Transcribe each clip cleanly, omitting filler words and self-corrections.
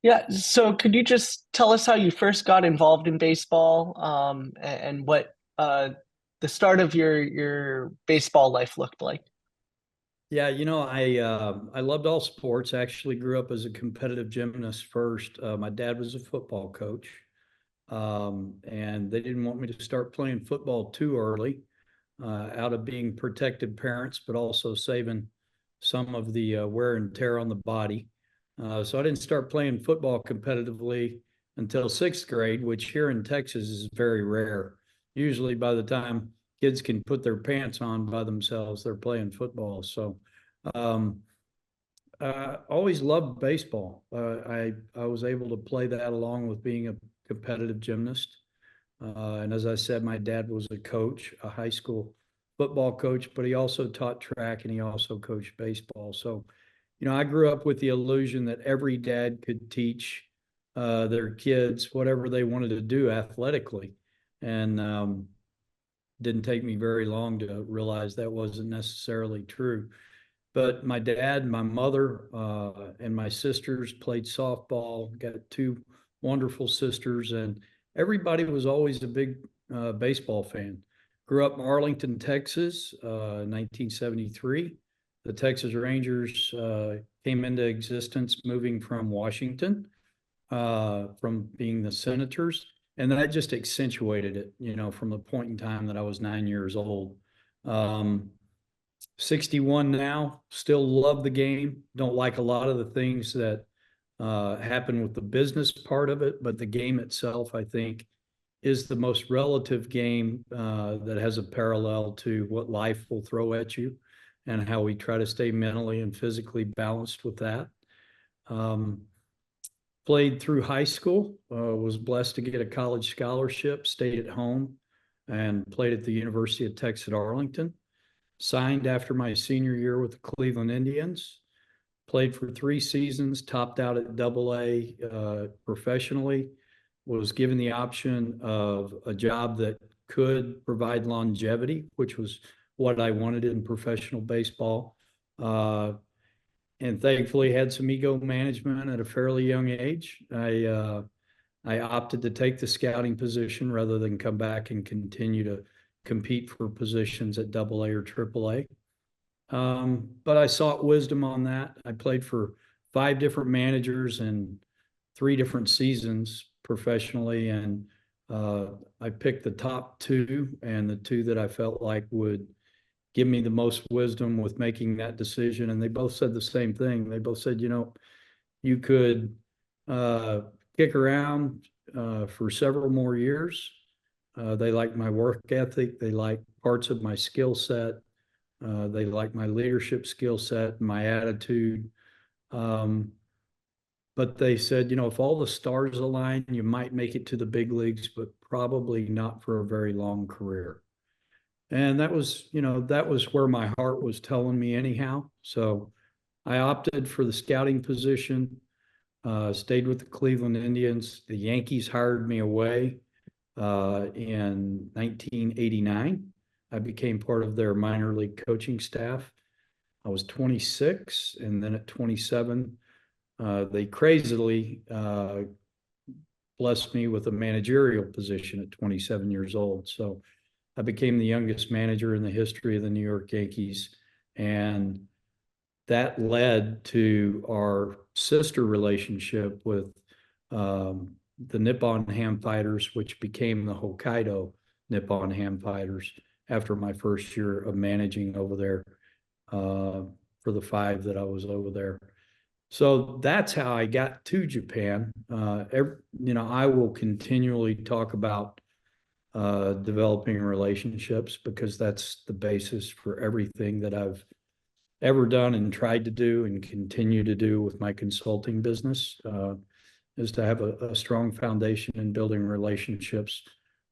Yeah, so could you just tell us how you first got involved in baseball, and what the start of your baseball life looked like? Yeah, I loved all sports. I actually grew up as a competitive gymnast first. My dad was a football coach, and they didn't want me to start playing football too early, out of being protective parents, but also saving some of the wear and tear on the body. So I didn't start playing football competitively until sixth grade, which here in Texas is very rare. Usually, by the time kids can put their pants on by themselves, they're playing football. So, um, always loved baseball. I was able to play that along with being a competitive gymnast. And as I said, my dad was a coach, a high school football coach, but he also taught track and he also coached baseball. So, I grew up with the illusion that every dad could teach their kids whatever they wanted to do athletically. And didn't take me very long to realize that wasn't necessarily true. But my dad, my mother, and my sisters played softball, got two wonderful sisters, and everybody was always a big baseball fan. Grew up in Arlington, Texas, 1973. The Texas Rangers came into existence moving from Washington, from being the Senators. And that just accentuated it, from the point in time that I was 9 years old. 61 now, still love the game. Don't like a lot of the things that happen with the business part of it, but the game itself, I think, is the most relative game that has a parallel to what life will throw at you and how we try to stay mentally and physically balanced with that. Played through high school, was blessed to get a college scholarship, stayed at home, and played at the University of Texas at Arlington. Signed after my senior year with the Cleveland Indians. Played for 3 seasons, topped out at AA professionally. Was given the option of a job that could provide longevity, which was what I wanted in professional baseball. And thankfully had some ego management at a fairly young age. I opted to take the scouting position rather than come back and continue to compete for positions at AA or AAA. But I sought wisdom on that. I played for 5 different managers and 3 different seasons professionally, and I picked the top 2 and the 2 that I felt like would give me the most wisdom with making that decision. And they both said the same thing. They both said, you could kick around for several more years. They like my work ethic. They like parts of my skill set. They like my leadership skill set, my attitude. But they said, if all the stars align, you might make it to the big leagues, but probably not for a very long career. And that was where my heart was telling me anyhow. So I opted for the scouting position, stayed with the Cleveland Indians. The Yankees hired me away in 1989. I became part of their minor league coaching staff. I was 26, and then at 27, they crazily blessed me with a managerial position at 27 years old. So I became the youngest manager in the history of the New York Yankees. And that led to our sister relationship with the Nippon-Ham Fighters, which became the Hokkaido Nippon-Ham Fighters after my first year of managing over there for the 5 that I was over there. So that's how I got to Japan. I will continually talk about developing relationships because that's the basis for everything that I've ever done and tried to do and continue to do with my consulting business, is to have a strong foundation in building relationships,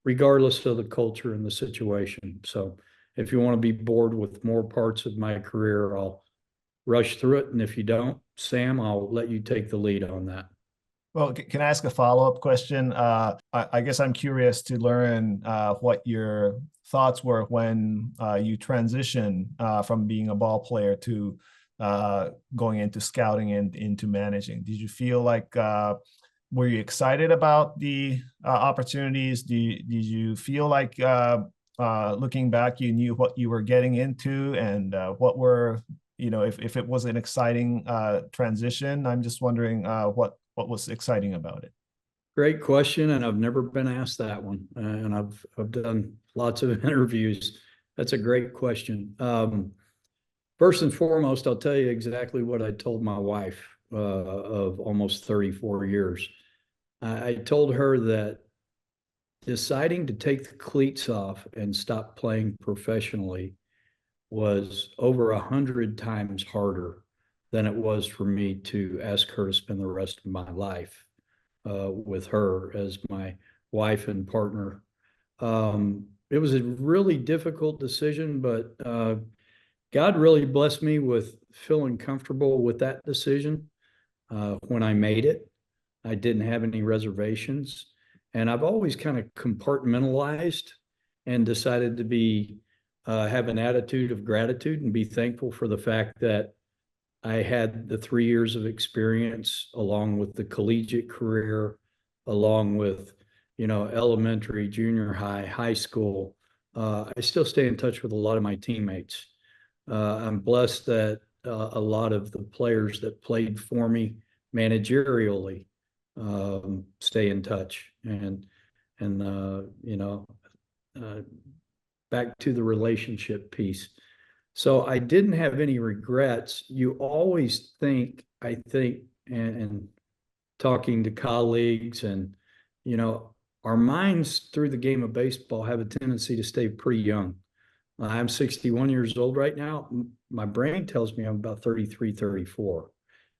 regardless of the culture and the situation. So if you want to be bored with more parts of my career, I'll rush through it. And if you don't, Sam, I'll let you take the lead on that. Well, can I ask a follow-up question? I guess I'm curious to learn what your thoughts were when you transitioned from being a ball player to going into scouting and into managing? Did you feel like were you excited about the opportunities? Did you feel like looking back, you knew what you were getting into, and what were, if it was an exciting transition? I'm just wondering what was exciting about it. Great question, and I've never been asked that one. And I've done lots of interviews. That's a great question. First and foremost, I'll tell you exactly what I told my wife of almost 34 years. I told her that deciding to take the cleats off and stop playing professionally was over 100 times harder than it was for me to ask her to spend the rest of my life with her as my wife and partner. It was a really difficult decision, but God really blessed me with feeling comfortable with that decision when I made it. I didn't have any reservations. And I've always kind of compartmentalized and decided to have an attitude of gratitude and be thankful for the fact that I had the 3 years of experience along with the collegiate career, along with, elementary, junior high, high school. I still stay in touch with a lot of my teammates. I'm blessed that a lot of the players that played for me managerially stay in touch, and back to the relationship piece. So I didn't have any regrets. You always think, I think, and talking to colleagues, and our minds through the game of baseball have a tendency to stay pretty young. I'm 61 years old right now. My brain tells me I'm about 33, 34.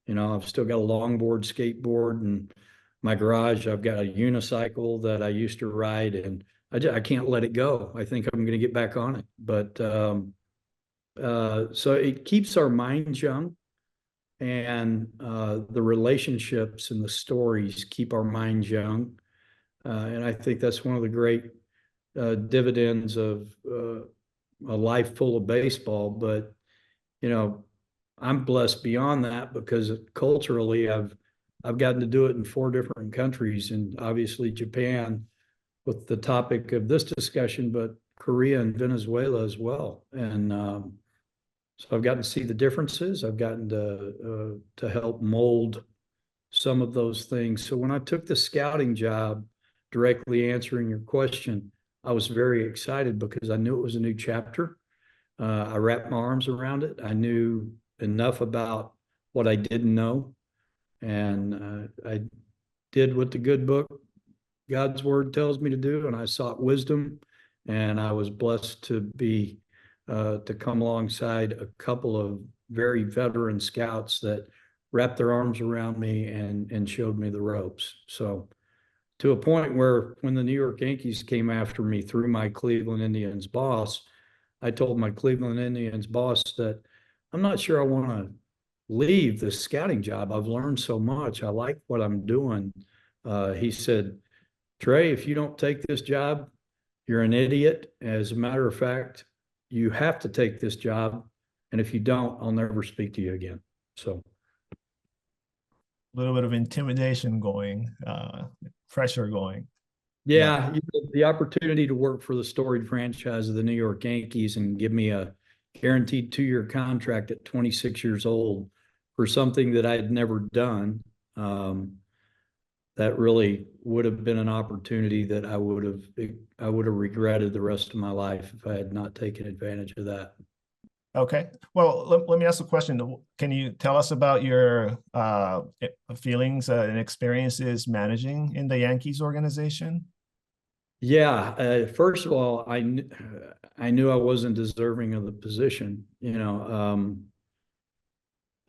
I've still got a longboard, skateboard, and my garage. I've got a unicycle that I used to ride, and I can't let it go. I think I'm going to get back on it. But so it keeps our minds young, and the relationships and the stories keep our minds young. And I think that's one of the great dividends of a life full of baseball. But, I'm blessed beyond that because culturally I've gotten to do it in 4 different countries, and obviously Japan with the topic of this discussion, but Korea and Venezuela as well. And so I've gotten to see the differences. I've gotten to help mold some of those things. So when I took the scouting job, directly answering your question, I was very excited because I knew it was a new chapter. I wrapped my arms around it. I knew enough about what I didn't know. And I did what the good book, God's word, tells me to do. And I sought wisdom. And I was blessed to come alongside a couple of very veteran scouts that wrapped their arms around me and showed me the ropes. So to a point where when the New York Yankees came after me through my Cleveland Indians boss, I told my Cleveland Indians boss that I'm not sure I want to leave the scouting job. I've learned so much. I like what I'm doing. He said, Trey, if you don't take this job, you're an idiot. As a matter of fact, you have to take this job. And if you don't, I'll never speak to you again. So a little bit of intimidation going, pressure going. Yeah, the opportunity to work for the storied franchise of the New York Yankees and give me a guaranteed 2-year contract at 26 years old for something that I had never done. That really would have been an opportunity that I would have regretted the rest of my life if I had not taken advantage of that. Okay. Well, let me ask a question. Can you tell us about your feelings and experiences managing in the Yankees organization? Yeah. First of all, I knew I wasn't deserving of the position.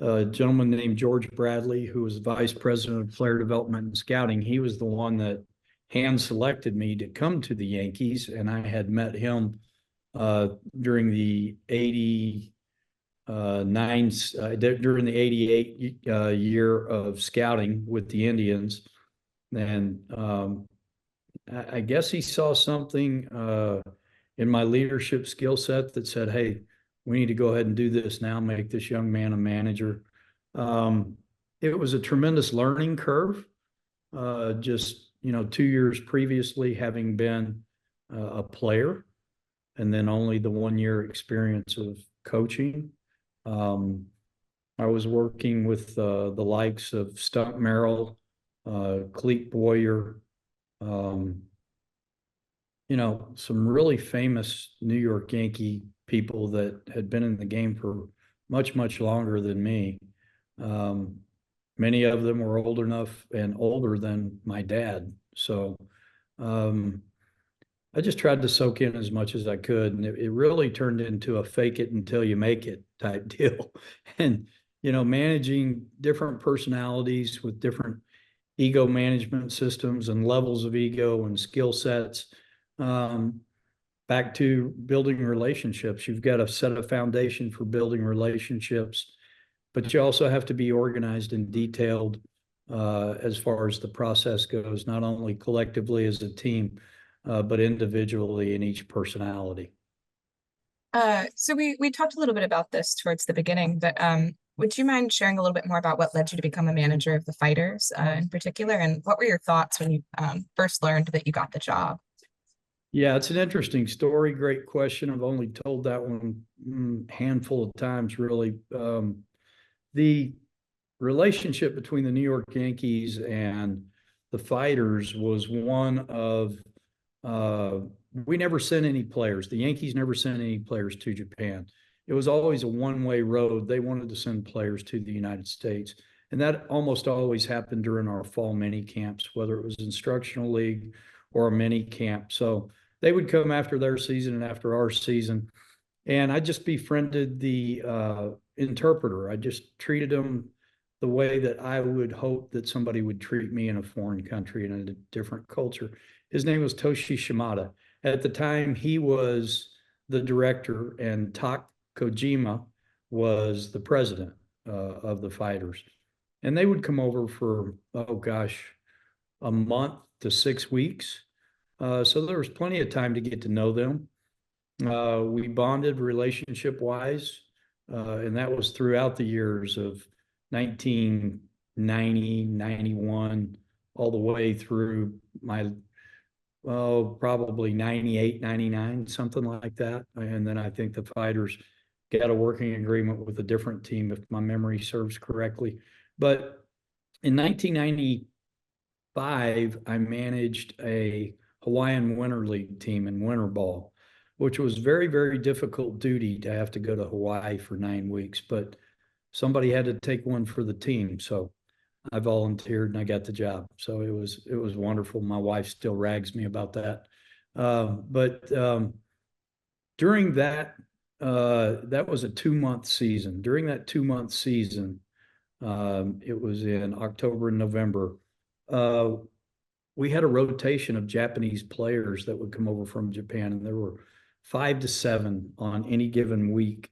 A gentleman named George Bradley, who was vice president of player development and scouting, he was the one that hand selected me to come to the Yankees, and I had met him during the 88 year of scouting with the Indians. And I guess he saw something in my leadership skill set that said, hey, we need to go ahead and do this now, make this young man a manager. It was a tremendous learning curve. Just, 2 years previously having been a player, and then only the 1 year experience of coaching. I was working with the likes of Stump Merrill, Cleet Boyer, some really famous New York Yankee people that had been in the game for much, much longer than me. Many of them were old enough and older than my dad. So I just tried to soak in as much as I could. And it really turned into a fake it until you make it type deal. And, managing different personalities with different ego management systems and levels of ego and skill sets. Back to building relationships. You've got to set a foundation for building relationships, but you also have to be organized and detailed as far as the process goes, not only collectively as a team, but individually in each personality. So we talked a little bit about this towards the beginning, but would you mind sharing a little bit more about what led you to become a manager of the Fighters in particular, and what were your thoughts when you first learned that you got the job? Yeah, it's an interesting story. Great question. I've only told that one handful of times, really. The relationship between the New York Yankees and the Fighters was one of, we never sent any players. The Yankees never sent any players to Japan. It was always a one-way road. They wanted to send players to the United States. And that almost always happened during our fall mini camps, whether it was instructional league or a mini camp. So they would come after their season and after our season. And I just befriended the interpreter. I just treated him the way that I would hope that somebody would treat me in a foreign country in a different culture. His name was Tsuyoshi Shimada. At the time, he was the director, and Tak Kojima was the president of the Fighters. And they would come over for, a month to 6 weeks. So there was plenty of time to get to know them. We bonded relationship-wise, and that was throughout the years of 1990, 91, all the way through my, probably 98, 99, something like that. And then I think the Fighters got a working agreement with a different team, if my memory serves correctly. But in 1995, I managed a Hawaiian Winter League team in winter ball, which was very, very difficult duty to have to go to Hawaii for 9 weeks. But somebody had to take one for the team. So I volunteered and I got the job. So it was wonderful. My wife still rags me about that. But during that, that was a 2-month season. During that 2-month season, it was in October and November. We had a rotation of Japanese players that would come over from Japan, and there were 5 to 7 on any given week.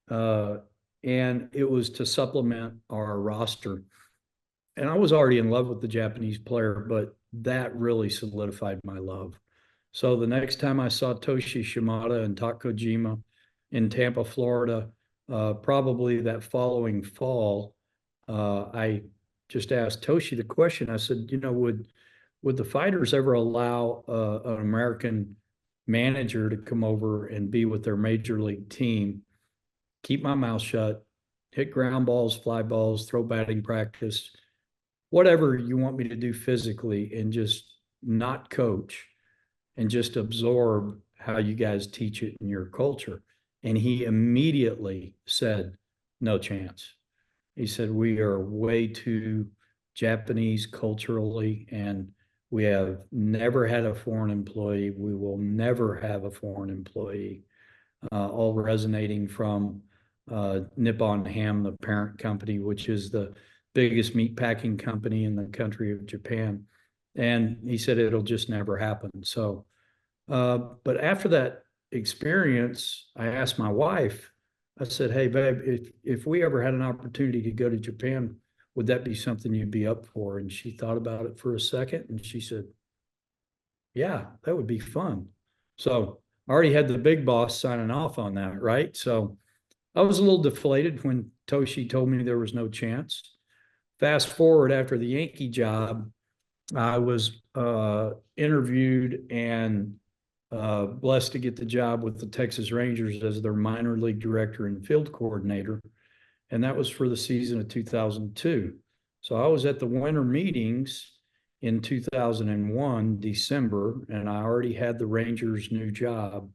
And it was to supplement our roster. And I was already in love with the Japanese player, but that really solidified my love. So the next time I saw Tsuyoshi Shimada and Tak Kojima in Tampa, Florida, probably that following fall, I just asked Toshi the question. I said, would the Fighters ever allow an American manager to come over and be with their major league team, keep my mouth shut, hit ground balls, fly balls, throw batting practice, whatever you want me to do physically, and just not coach and just absorb how you guys teach it in your culture? And he immediately said, no chance. He said, we are way too Japanese culturally, and we have never had a foreign employee. We will never have a foreign employee. All resonating from Nippon-Ham, the parent company, which is the biggest meat packing company in the country of Japan. And he said it'll just never happen. So, but after that experience, I asked my wife, I said, hey, babe, if we ever had an opportunity to go to Japan, would that be something you'd be up for? And she thought about it for a second, and she said, yeah, that would be fun. So I already had the big boss signing off on that, right? So I was a little deflated when Toshi told me there was no chance. Fast forward, after the Yankee job, I was interviewed and blessed to get the job with the Texas Rangers as their minor league director and field coordinator. And that was for the season of 2002. So I was at the winter meetings in 2001, December, and I already had the Rangers' new job.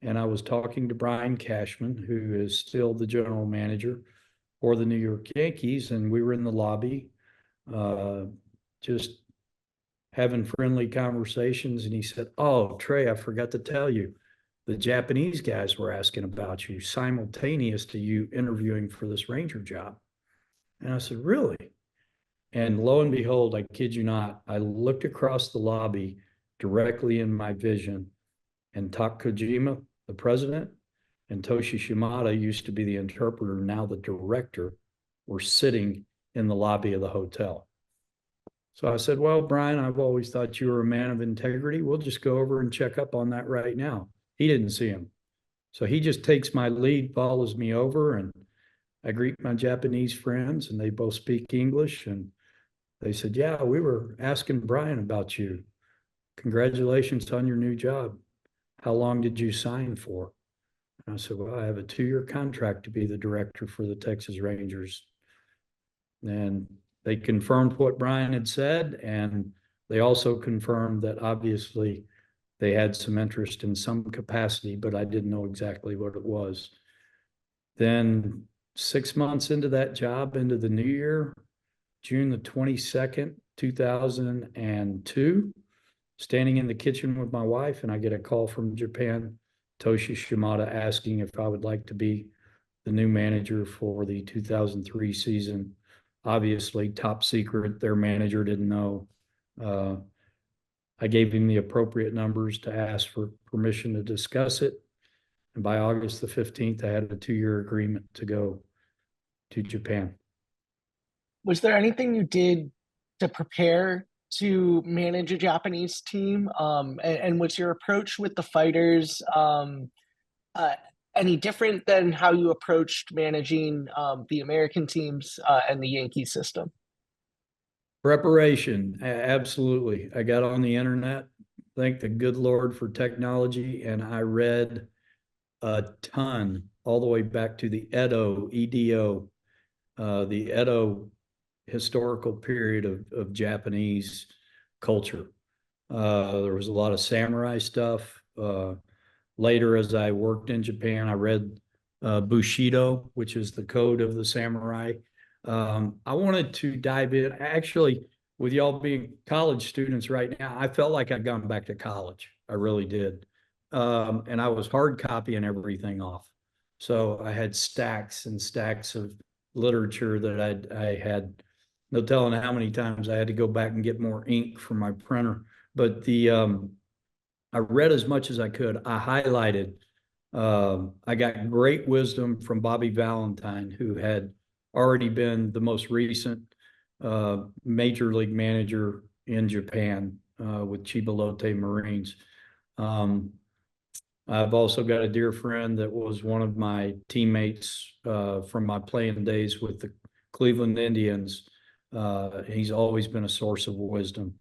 And I was talking to Brian Cashman, who is still the general manager for the New York Yankees. And we were in the lobby, just having friendly conversations. And he said, "Oh, Trey, I forgot to tell you, the Japanese guys were asking about you simultaneous to you interviewing for this Ranger job." And I said, "Really?" And lo and behold, I kid you not, I looked across the lobby directly in my vision, and Tak Kojima, the president, and Toshi Shimada, used to be the interpreter, now the director, were sitting in the lobby of the hotel. So I said, "Well, Brian, I've always thought you were a man of integrity. We'll just go over and check up on that right now." He didn't see him. So he just takes my lead, follows me over, and I greet my Japanese friends, and they both speak English. And they said, "Yeah, we were asking Brian about you. Congratulations on your new job. How long did you sign for?" And I said, "Well, I have a 2-year contract to be the director for the Texas Rangers." And they confirmed what Brian had said, and they also confirmed that obviously they had some interest in some capacity, but I didn't know exactly what it was. Then 6 months into that job, into the new year, June the 22nd, 2002, standing in the kitchen with my wife, and I get a call from Japan, Toshi Shimada, asking if I would like to be the new manager for the 2003 season. Obviously, top secret, their manager didn't know. I gave him the appropriate numbers to ask for permission to discuss it. And by August the 15th, I had a 2-year agreement to go to Japan. Was there anything you did to prepare to manage a Japanese team? And was your approach with the Fighters any different than how you approached managing the American teams and the Yankee system? Preparation, absolutely. I got on the internet, thank the good Lord for technology, and I read a ton all the way back to the Edo, EDO, the Edo historical period of Japanese culture. There was a lot of samurai stuff. Later, as I worked in Japan, I read Bushido, which is the code of the samurai. I wanted to dive in. Actually, with y'all being college students right now, I felt like I'd gone back to college. I really did. And I was hard copying everything off. So I had stacks and stacks of literature that I had no telling how many times I had to go back and get more ink from my printer. But I read as much as I could. I highlighted. I got great wisdom from Bobby Valentine, who had already been the most recent major league manager in Japan with Chiba Lotte Marines. I've also got a dear friend that was one of my teammates from my playing days with the Cleveland Indians. He's always been a source of wisdom.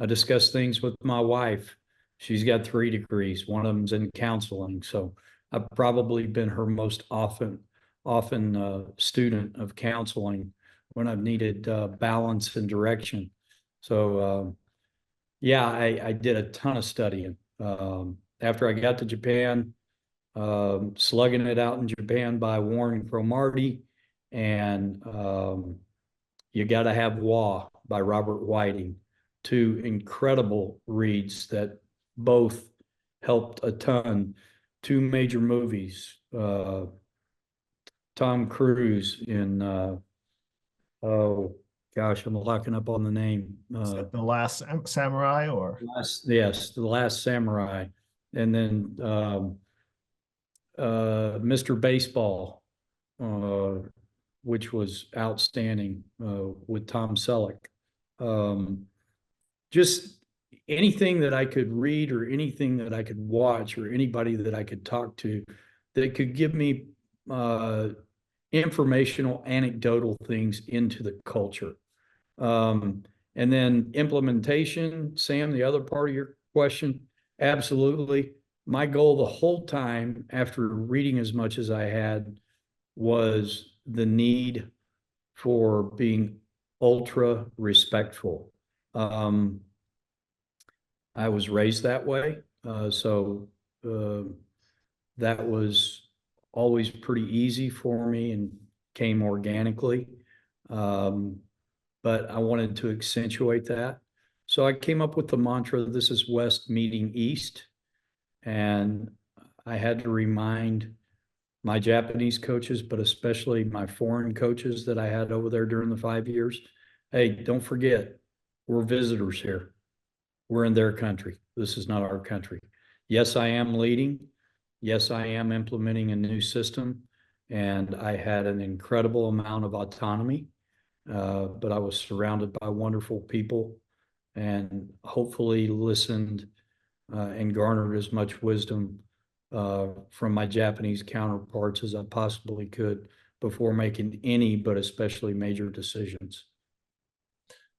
I discuss things with my wife. She's got 3 degrees. One of them's in counseling. So I've probably been her most often student of counseling when I've needed balance and direction. So yeah, I did a ton of studying. After I got to Japan, slugging it out in Japan by Warren Cromartie, and You Gotta Have Wa by Robert Whiting, 2 incredible reads that both helped a ton. 2 major movies, Tom Cruise in, oh gosh, I'm locking up on the name. The Last Samurai, or? Yes, The Last Samurai. And then Mr. Baseball, which was outstanding with Tom Selleck. Just anything that I could read or anything that I could watch or anybody that I could talk to that could give me informational, anecdotal things into the culture. And then implementation, Sam, the other part of your question, absolutely. My goal the whole time after reading as much as I had was the need for being ultra respectful. I was raised that way. So that was always pretty easy for me and came organically. But I wanted to accentuate that. So I came up with the mantra, this is West meeting East. And I had to remind my Japanese coaches, but especially my foreign coaches that I had over there during the 5 years, hey, don't forget, we're visitors here. We're in their country. This is not our country. Yes, I am leading. Yes, I am implementing a new system. And I had an incredible amount of autonomy, but I was surrounded by wonderful people and hopefully listened and garnered as much wisdom from my Japanese counterparts as I possibly could before making any, but especially major decisions.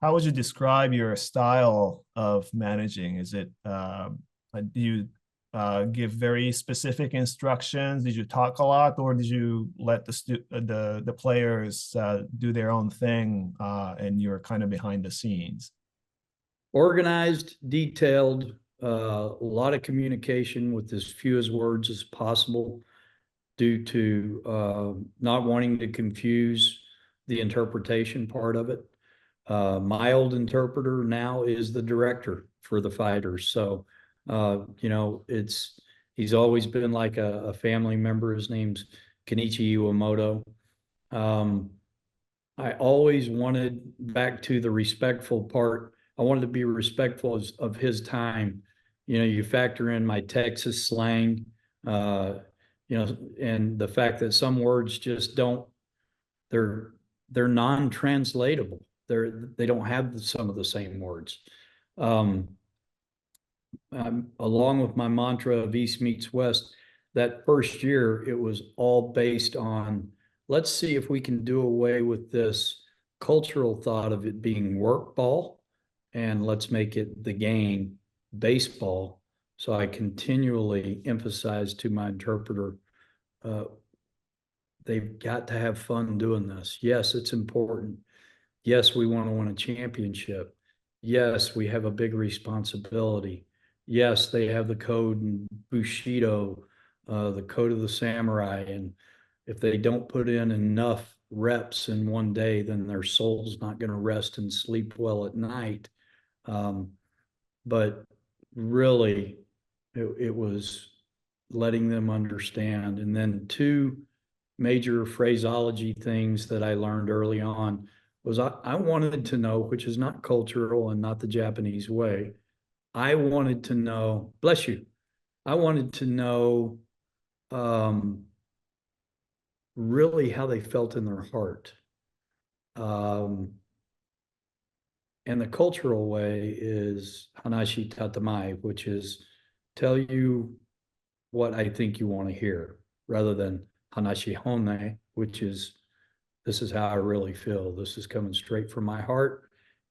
How would you describe your style of managing? Is it, do you give very specific instructions? Did you talk a lot, or did you let the players do their own thing and you're kind of behind the scenes? Organized, detailed, a lot of communication with as few as words as possible due to not wanting to confuse the interpretation part of it. My old interpreter now is the director for the Fighters. So, you know, he's always been like a family member. His name's Kenichi Iwamoto. I always wanted, back to the respectful part, I wanted to be respectful of his time. You know, you factor in my Texas slang, you know, and the fact that some words just don't, they're non-translatable. They don't have some of the same words. Along with my mantra of East meets West, that first year, it was all based on, let's see if we can do away with this cultural thought of it being work ball, and let's make it the game baseball. So I continually emphasize to my interpreter, they've got to have fun doing this. Yes, it's important. Yes, we want to win a championship. Yes, we have a big responsibility. Yes, they have the code in Bushido, the code of the samurai. And if they don't put in enough reps in one day, then their soul's not going to rest and sleep well at night. But really, it was letting them understand. And then two major phraseology things that I learned early on was I wanted to know, which is not cultural and not the Japanese way. I wanted to know, bless you, I wanted to know really how they felt in their heart. And the cultural way is Hanashi Tatamai, which is tell you what I think you want to hear, rather than Hanashi Hone, which is this is how I really feel. This is coming straight from my heart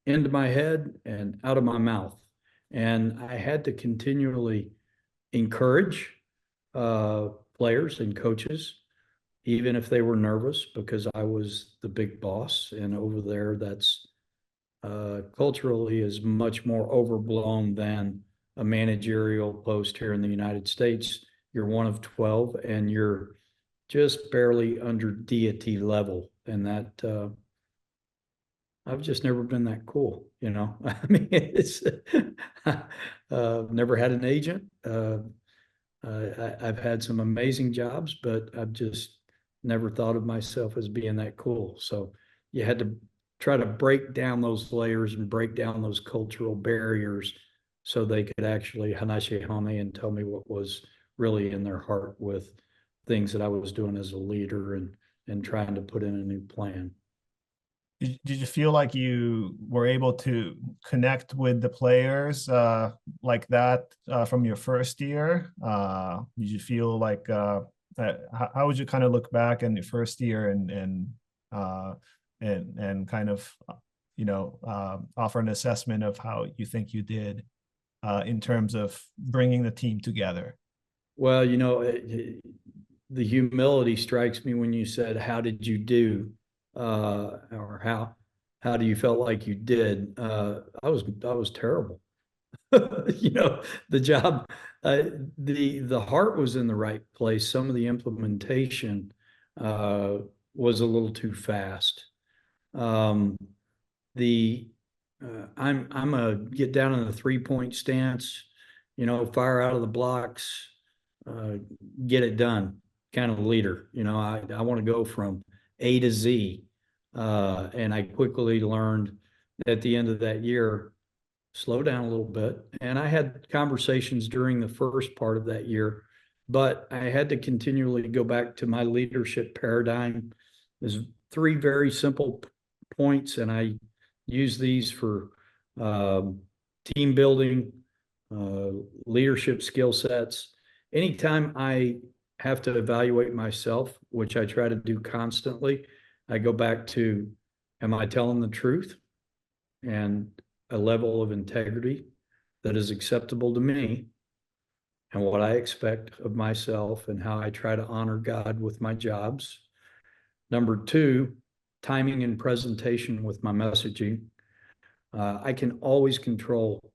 into my head and out of my mouth. And I had to continually encourage players and coaches, even if they were nervous, because I was the big boss. And over there, that's culturally is much more overblown than a managerial post here in the United States. You're one of 12 and you're just barely under deity level. And that I've just never been that cool, you know. I mean, it's never had an agent. I've had some amazing jobs, but I've just never thought of myself as being that cool. So you had to try to break down those layers and break down those cultural barriers so they could actually Hanashi Hame and tell me what was really in their heart with things that I was doing as a leader and trying to put in a new plan. Did you feel like you were able to connect with the players like that from your first year? Did you feel like how would you kind of look back in the first year and kind of, offer an assessment of how you think you did in terms of bringing the team together? Well, the humility strikes me when you said, "How did you do?" Or how do you felt like you did? I was terrible. The job, the heart was in the right place. Some of the implementation was a little too fast. I'm a get down in the 3-point stance, fire out of the blocks, get it done kind of leader. I want to go from A to Z. And I quickly learned at the end of that year, slow down a little bit. And I had conversations during the first part of that year, but I had to continually go back to my leadership paradigm. There's 3 very simple points, and I use these for team building, leadership skill sets. Anytime I have to evaluate myself, which I try to do constantly, I go back to, am I telling the truth? And a level of integrity that is acceptable to me, and what I expect of myself, and how I try to honor God with my jobs. Number 2, timing and presentation with my messaging. I can always control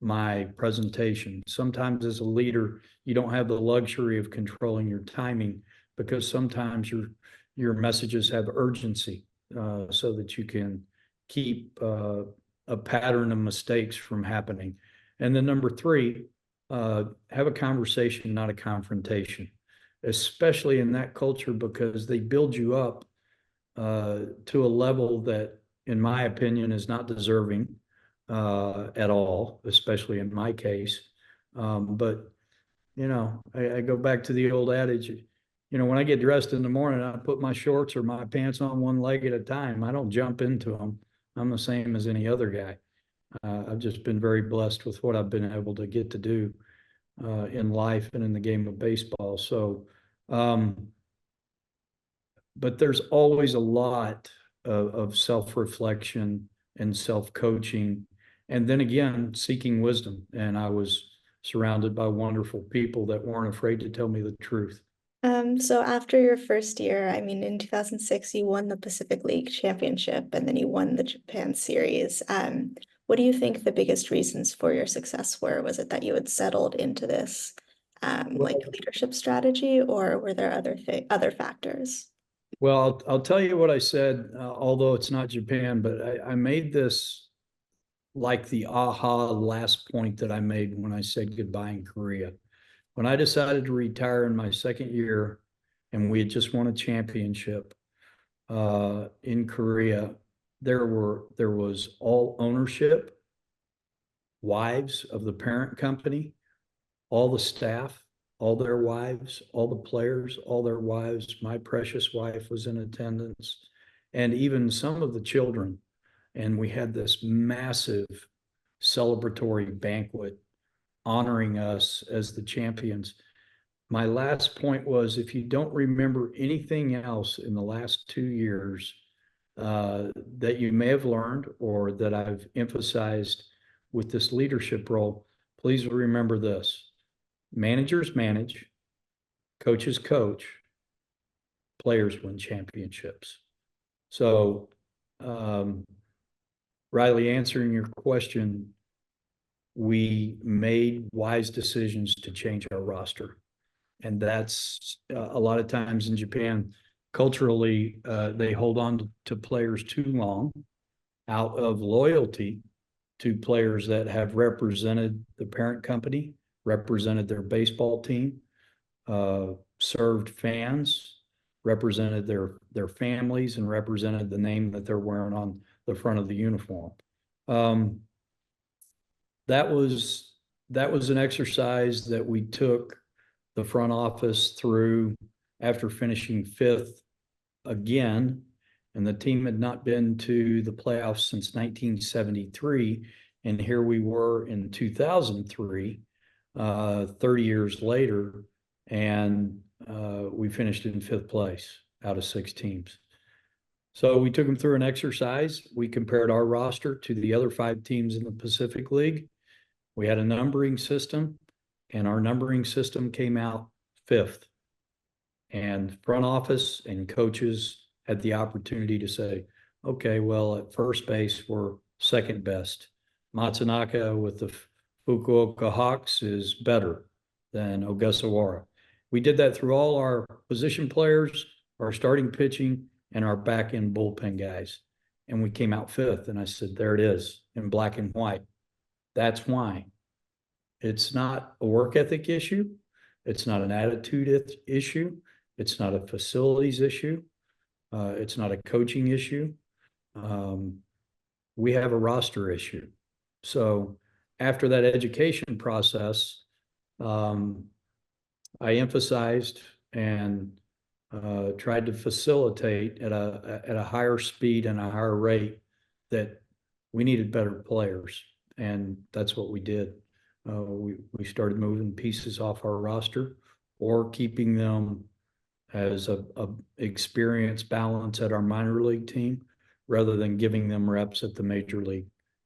my presentation. Sometimes as a leader, you don't have the luxury of controlling your timing, because sometimes your messages have urgency, so that you can keep a pattern of mistakes from happening. And then number 3, have a conversation, not a confrontation, especially in that culture, because they build you up to a level that, in my opinion, is not deserving at all, especially in my case. But I go back to the old adage, when I get dressed in the morning, I put my shorts or my pants on one leg at a time. I don't jump into them. I'm the same as any other guy. I've just been very blessed with what I've been able to get to do in life and in the game of baseball. So, but there's always a lot of self-reflection and self-coaching, and then again, seeking wisdom. And I was surrounded by wonderful people that weren't afraid to tell me the truth. So after your first year, in 2006, you won the Pacific League Championship, and then you won the Japan Series. What do you think the biggest reasons for your success were? Was it that you had settled into this leadership strategy, or were there other factors? Well, I'll tell you what I said, although it's not Japan, but I made this like the aha last point that I made when I said goodbye in Korea. When I decided to retire in my second year, and we had just won a championship in Korea, there was all ownership, wives of the parent company, all the staff, all their wives, all the players, all their wives. My precious wife was in attendance, and even some of the children. And we had this massive celebratory banquet honoring us as the champions. My last point was, if you don't remember anything else in the last 2 years that you may have learned, or that I've emphasized with this leadership role, please remember this: managers manage, coaches coach, players win championships. So, Riley, answering your question, we made wise decisions to change our roster. And that's a lot of times in Japan, culturally, they hold on to players too long out of loyalty to players that have represented the parent company, represented their baseball team, served fans, represented their families, and represented the name that they're wearing on the front of the uniform. That was an exercise that we took the front office through after finishing 5th again, and the team had not been to the playoffs since 1973, and here we were in 2003, 30 years later, and we finished in 5th place out of 6 teams. So we took them through an exercise. We compared our roster to the other 5 teams in the Pacific League. We had a numbering system, and our numbering system came out 5th. And front office and coaches had the opportunity to say, okay, well, at first base, we're 2nd best. Matsunaka with the Fukuoka Hawks is better than Ogasawara. We did that through all our position players, our starting pitching, and our back end bullpen guys. And we came out 5th. And I said, there it is in black and white. That's why. It's not a work ethic issue. It's not an attitude issue. It's not a facilities issue. It's not a coaching issue. We have a roster issue. So after that education process, I emphasized and tried to facilitate at a higher speed and a higher rate that we needed better players, and that's what we did. We started moving pieces off our roster or keeping them as a experience balance at our minor league team rather than giving them reps at the major league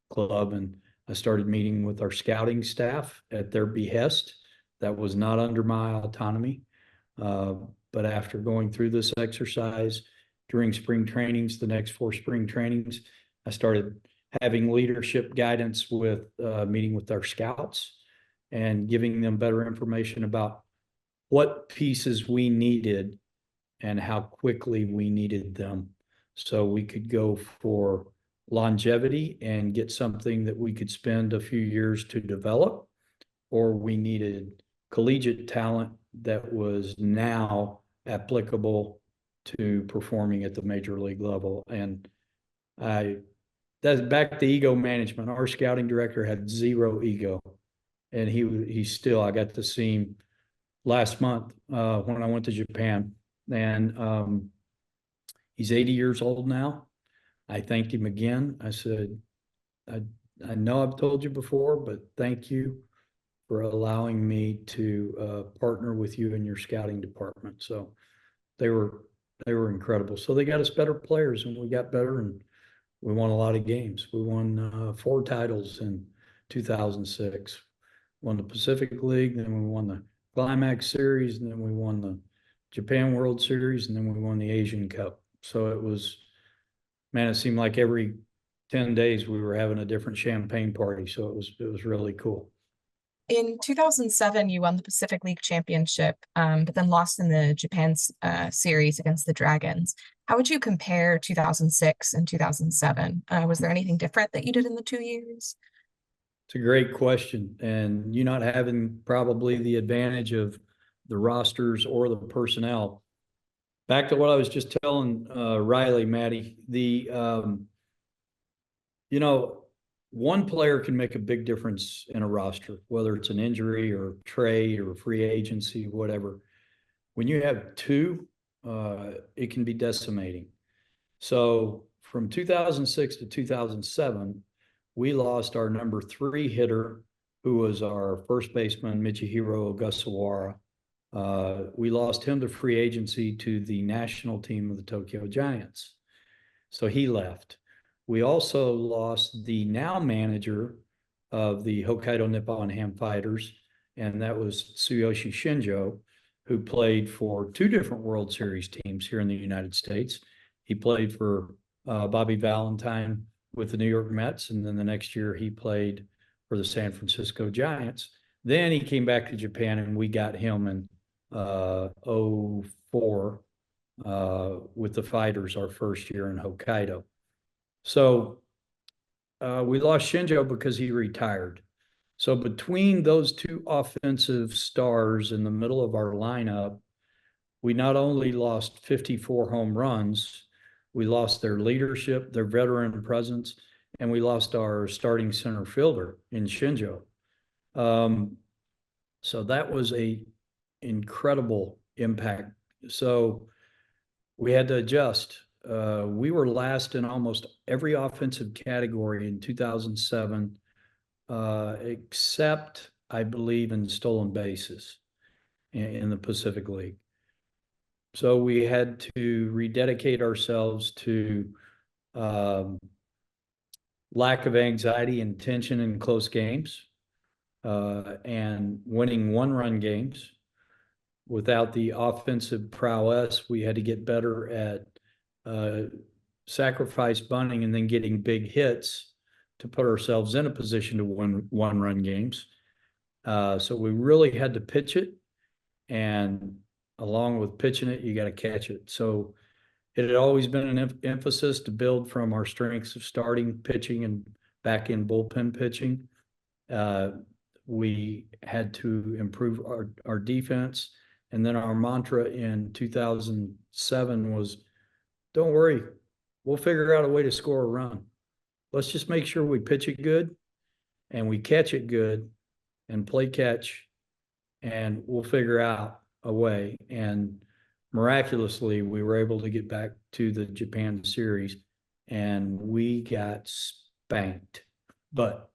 club. And I started meeting with our scouting staff at their behest. That was not under my autonomy. But after going through this exercise during spring trainings, the next 4 spring trainings, I started having leadership guidance with meeting with our scouts and giving them better information about what pieces we needed and how quickly we needed them, so we could go for longevity and get something that we could spend a few years to develop, or we needed collegiate talent that was now applicable to performing at the major league level. And that's back to ego management. Our scouting director had 0 ego, and he still, I got to see him last month when I went to Japan, and he's 80 years old now. I thanked him again. I said, I know I've told you before, but thank you for allowing me to partner with you in your scouting department. So they were incredible. So they got us better players, and we got better, and we won a lot of games. We won 4 titles in 2006. Won the Pacific League, then we won the Climax Series, and then we won the Japan World Series, and then we won the Asian Cup. So it was, man, it seemed like every 10 days we were having a different champagne party. So it was really cool. In 2007, you won the Pacific League Championship, but then lost in the Japan series against the Dragons. How would you compare 2006 and 2007? Was there anything different that you did in the 2 years? It's a great question. And you not having probably the advantage of the rosters or the personnel. Back to what I was just telling Riley, Maddie, one player can make a big difference in a roster, whether it's an injury or trade or free agency, whatever. When you have 2, it can be decimating. So from 2006 to 2007, we lost our number 3 hitter, who was our first baseman, Michihiro Ogasawara. We lost him to free agency to the national team of the Tokyo Giants. So he left. We also lost the now manager of the Hokkaido Nippon-Ham Fighters, and that was Tsuyoshi Shinjo, who played for 2 different World Series teams here in the United States. He played for Bobby Valentine with the New York Mets, and then the next year he played for the San Francisco Giants. Then he came back to Japan, and we got him in 2004 with the Fighters, our first year in Hokkaido. So we lost Shinjo because he retired. So between those 2 offensive stars in the middle of our lineup, we not only lost 54 home runs, we lost their leadership, their veteran presence, and we lost our starting center fielder in Shinjo. So that was a incredible impact. So we had to adjust. We were last in almost every offensive category in 2007, except, I believe, in stolen bases in the Pacific League. So we had to rededicate ourselves to lack of anxiety and tension in close games, and winning one-run games. Without the offensive prowess, we had to get better at sacrifice bunting and then getting big hits to put ourselves in a position to win one-run games. So we really had to pitch it, and along with pitching it, you got to catch it. So it had always been an emphasis to build from our strengths of starting pitching and back in bullpen pitching. We had to improve our defense. And then our mantra in 2007 was, don't worry, we'll figure out a way to score a run. Let's just make sure we pitch it good and we catch it good and play catch, and we'll figure out a way. And miraculously, we were able to get back to the Japan series, and we got spanked. But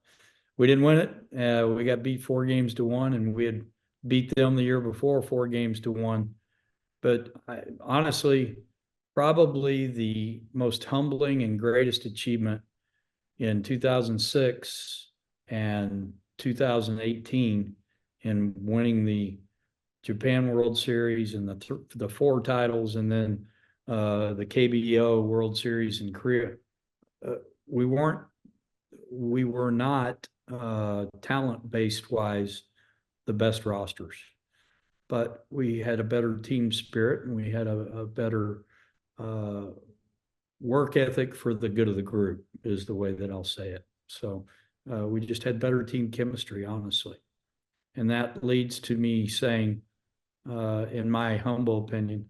we didn't win it. We got beat 4-1, and we had beat them the year before 4-1. But honestly, probably the most humbling and greatest achievement in 2006 and 2018 in winning the Japan World Series and the 4 titles, and then the KBO World Series in Korea. We were not talent-based wise the best rosters, but we had a better team spirit, and we had a better work ethic for the good of the group, is the way that I'll say it. So we just had better team chemistry, honestly. And that leads to me saying, in my humble opinion,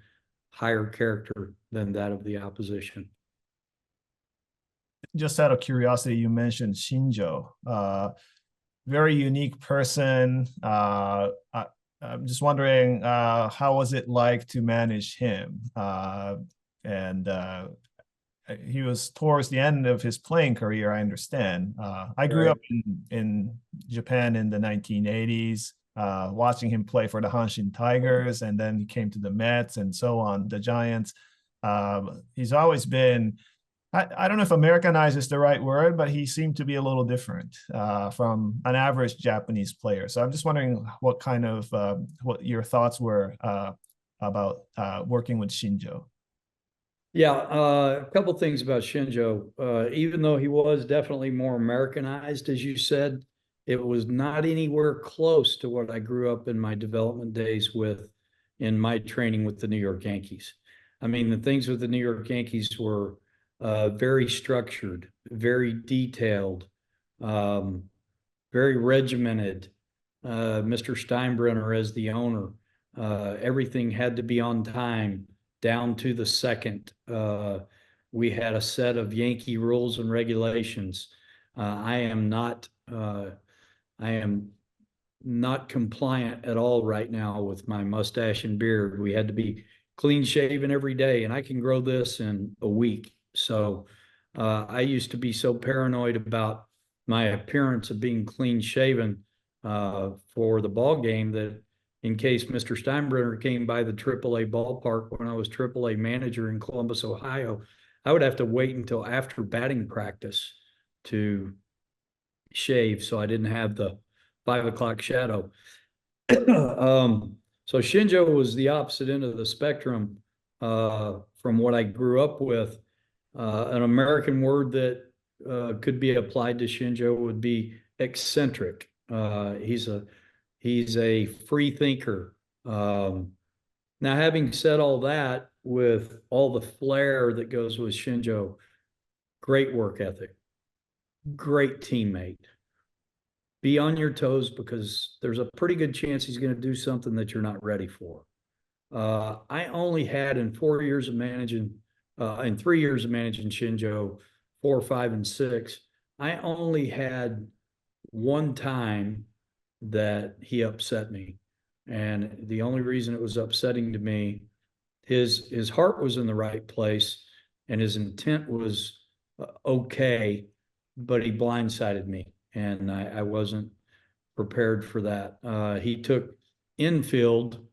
higher character than that of the opposition. Just out of curiosity, you mentioned Shinjo. Very unique person. I'm just wondering, how was it like to manage him? And he was towards the end of his playing career, I understand. I grew up in Japan in the 1980s, watching him play for the Hanshin Tigers, and then he came to the Mets and so on, the Giants. He's always been, I don't know if Americanized is the right word, but he seemed to be a little different from an average Japanese player. So I'm just wondering what kind of, what your thoughts were about working with Shinjo. Yeah, a couple things about Shinjo. Even though he was definitely more Americanized, as you said, it was not anywhere close to what I grew up in my development days with in my training with the New York Yankees. I mean, the things with the New York Yankees were very structured, very detailed, very regimented. Mr. Steinbrenner as the owner, everything had to be on time, down to the second. We had a set of Yankee rules and regulations. I am not compliant at all right now with my mustache and beard. We had to be clean shaven every day, and I can grow this in a week. So I used to be so paranoid about my appearance of being clean shaven for the ball game that in case Mr. Steinbrenner came by the AAA ballpark when I was AAA manager in Columbus, Ohio, I would have to wait until after batting practice to shave, so I didn't have the 5 o'clock shadow. So Shinjo was the opposite end of the spectrum from what I grew up with. An American word that could be applied to Shinjo would be eccentric. He's a free thinker. Now, having said all that, with all the flair that goes with Shinjo, great work ethic, great teammate. Be on your toes because there's a pretty good chance he's going to do something that you're not ready for. I only had in 4 years of managing, in 3 years of managing Shinjo, 4, 5, and 6, I only had one time that he upset me. And the only reason it was upsetting to me, his heart was in the right place and his intent was okay, but he blindsided me. And I wasn't prepared for that. He took infield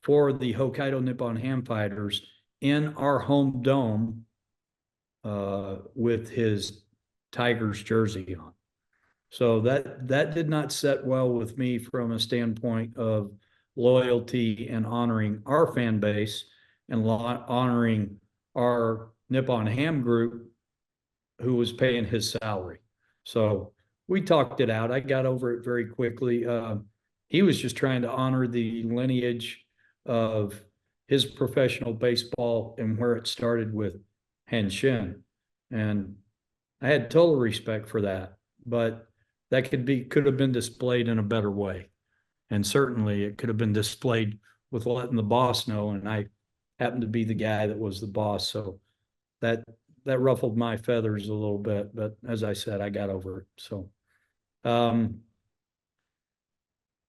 for the Hokkaido Nippon-Ham Fighters in our home dome with his Tigers jersey on. So that did not set well with me from a standpoint of loyalty and honoring our fan base and honoring our Nippon Ham group who was paying his salary. So we talked it out. I got over it very quickly. He was just trying to honor the lineage of his professional baseball and where it started with Henshin. And I had total respect for that, but that could have been displayed in a better way. And certainly it could have been displayed with letting the boss know. And I happened to be the guy that was the boss. So that ruffled my feathers a little bit, but as I said, I got over it. So,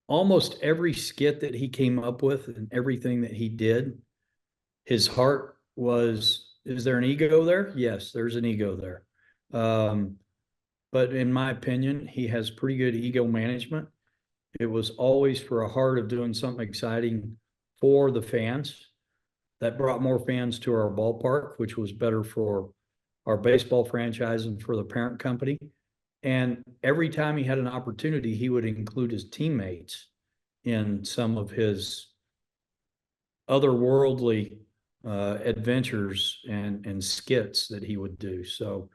almost every skit that he came up with and everything that he did, his heart was, is there an ego there? Yes, there's an ego there. But in my opinion, he has pretty good ego management. It was always for a heart of doing something exciting for the fans. That brought more fans to our ballpark, which was better for our baseball franchise and for the parent company. And every time he had an opportunity, he would include his teammates in some of his otherworldly adventures and skits that he would do. So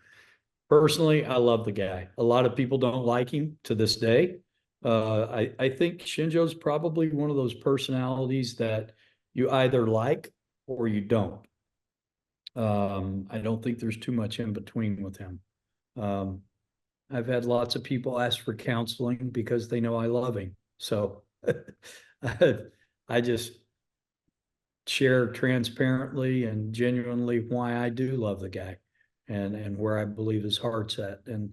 personally, I love the guy. A lot of people don't like him to this day. I think Shinjo's probably one of those personalities that you either like or you don't. I don't think there's too much in between with him. I've had lots of people ask for counseling because they know I love him. So I just share transparently and genuinely why I do love the guy and where I believe his heart's at. And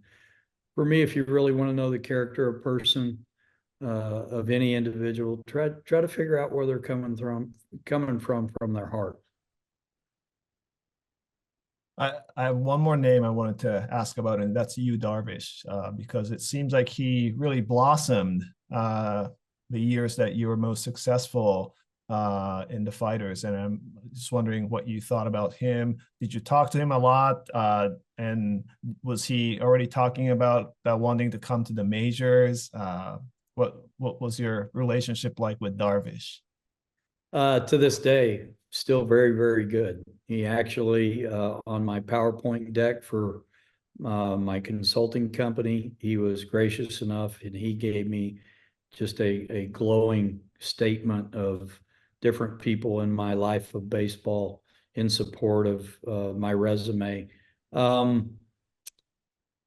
for me, if you really want to know the character of person, of any individual, try to figure out where they're coming from their heart. I have one more name I wanted to ask about, and that's Yu Darvish, because it seems like he really blossomed the years that you were most successful in the Fighters. And I'm just wondering what you thought about him. Did you talk to him a lot? And was he already talking about wanting to come to the majors? What was your relationship like with Darvish? To this day, still very, very good. He actually, on my PowerPoint deck for my consulting company, he was gracious enough and he gave me just a glowing statement of different people in my life of baseball in support of my resume.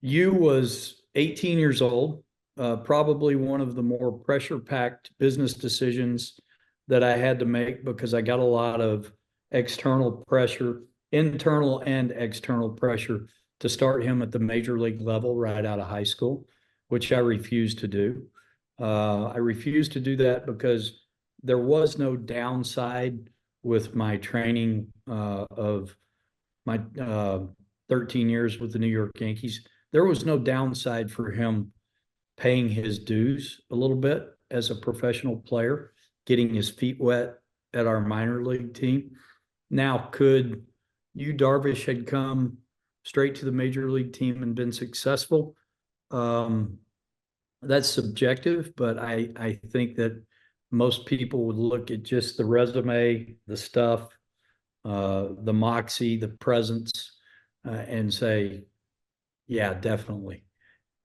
Yu was 18 years old, probably one of the more pressure-packed business decisions that I had to make because I got a lot of external pressure, internal and external pressure to start him at the major league level right out of high school, which I refused to do. I refused to do that because there was no downside with my training of my 13 years with the New York Yankees. There was no downside for him paying his dues a little bit as a professional player, getting his feet wet at our minor league team. Now, could Yu Darvish had come straight to the major league team and been successful? That's subjective, but I think that most people would look at just the resume, the stuff, the moxie, the presence, and say, yeah, definitely.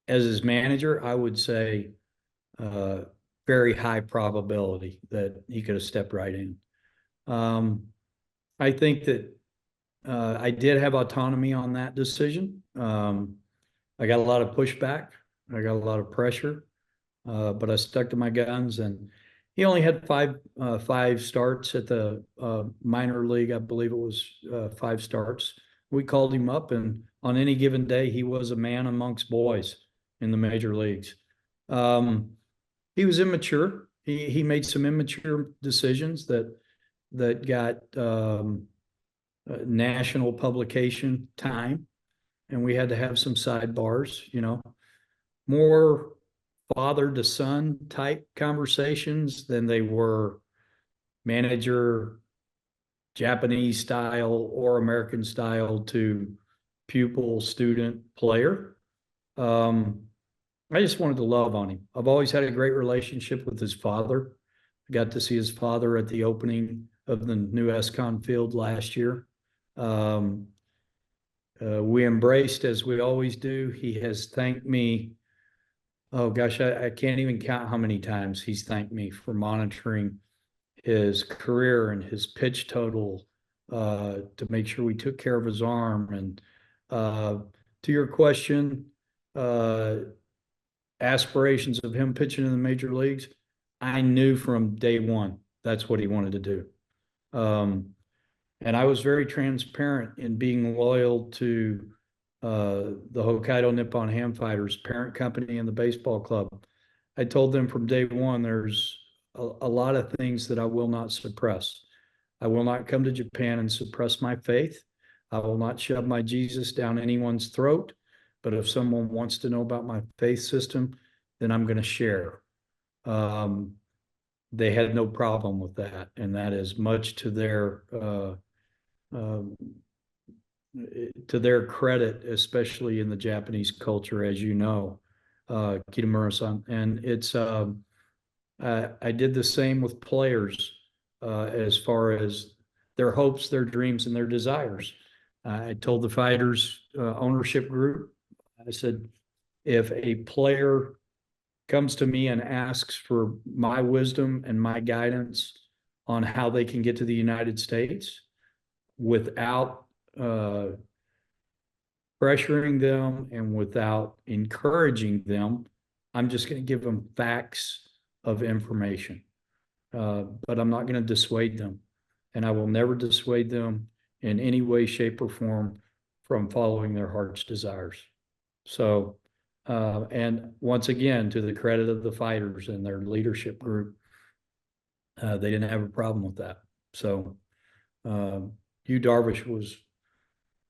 As his manager, I would say very high probability that he could have stepped right in. I think that I did have autonomy on that decision. I got a lot of pushback. I got a lot of pressure, but I stuck to my guns. And he only had five starts at the minor league. I believe it was 5 starts. We called him up, and on any given day, he was a man amongst boys in the major leagues. He was immature. He made some immature decisions that got national publication time, and we had to have some sidebars, more father to son type conversations than they were manager, Japanese style or American style to pupil, student, player. I just wanted to love on him. I've always had a great relationship with his father. I got to see his father at the opening of the new SCON field last year. We embraced as we always do. He has thanked me. Oh gosh, I can't even count how many times he's thanked me for monitoring his career and his pitch total to make sure we took care of his arm. And to your question, aspirations of him pitching in the major leagues, I knew from day one that's what he wanted to do. And I was very transparent in being loyal to the Hokkaido Nippon-Ham Fighters parent company and the baseball club. I told them from day one, there's a lot of things that I will not suppress. I will not come to Japan and suppress my faith. I will not shove my Jesus down anyone's throat. But if someone wants to know about my faith system, then I'm going to share. They had no problem with that. And that is much to their credit, especially in the Japanese culture, as you know, Kitamura-san. And it's, I did the same with players as far as their hopes, their dreams, and their desires. I told the Fighters ownership group, I said, if a player comes to me and asks for my wisdom and my guidance on how they can get to the United States without pressuring them and without encouraging them, I'm just going to give them facts of information. But I'm not going to dissuade them. And I will never dissuade them in any way, shape, or form from following their heart's desires. So, and once again, to the credit of the Fighters and their leadership group, they didn't have a problem with that. So, Yu Darvish was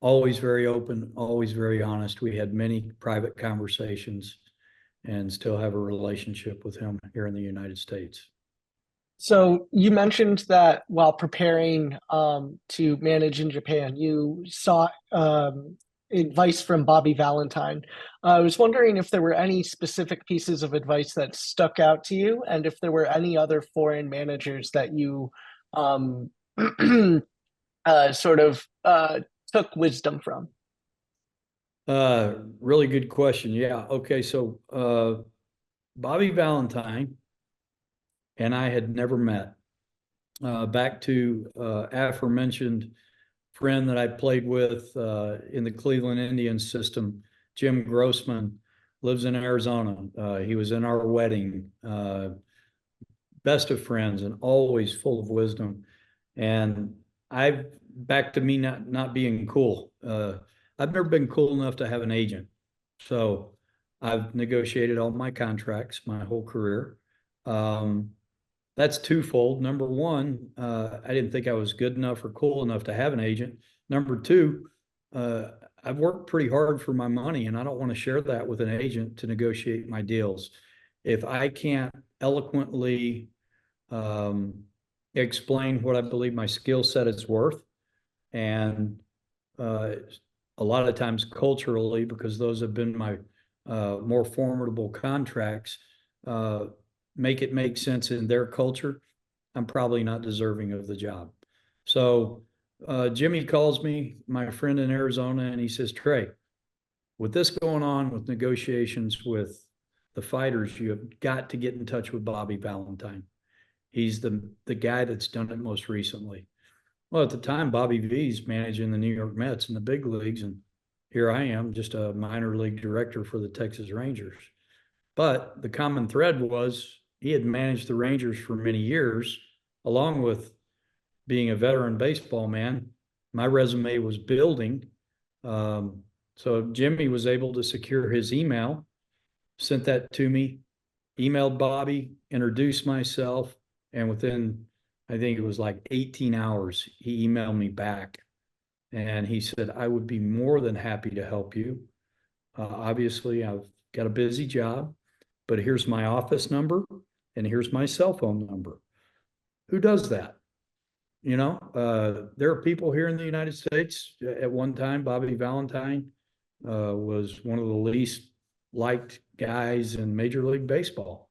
always very open, always very honest. We had many private conversations and still have a relationship with him here in the United States. So you mentioned that while preparing to manage in Japan, you sought advice from Bobby Valentine. I was wondering if there were any specific pieces of advice that stuck out to you, and if there were any other foreign managers that you sort of took wisdom from. Really good question. Yeah. Okay. So Bobby Valentine and I had never met. Back to aforementioned friend that I played with in the Cleveland Indians system, Jim Grossman, lives in Arizona. He was in our wedding. Best of friends and always full of wisdom. And back to me not being cool. I've never been cool enough to have an agent. So I've negotiated all my contracts my whole career. That's twofold. Number one, I didn't think I was good enough or cool enough to have an agent. Number two, I've worked pretty hard for my money, and I don't want to share that with an agent to negotiate my deals. If I can't eloquently explain what I believe my skill set is worth, and a lot of times culturally, because those have been my more formidable contracts, make it make sense in their culture, I'm probably not deserving of the job. So Jimmy calls me, my friend in Arizona, and he says, Trey, with this going on with negotiations with the Fighters, you have got to get in touch with Bobby Valentine. He's the guy that's done it most recently. Well, at the time, Bobby V's managing the New York Mets in the big leagues, and here I am, just a minor league director for the Texas Rangers. But the common thread was he had managed the Rangers for many years, along with being a veteran baseball man. My resume was building. So Jimmy was able to secure his email, sent that to me, emailed Bobby, introduced myself, and within, I think it was like 18 hours, he emailed me back. And he said, I would be more than happy to help you. Obviously, I've got a busy job, but here's my office number and here's my cell phone number. Who does that? There are people here in the United States. At one time, Bobby Valentine was one of the least liked guys in Major League Baseball.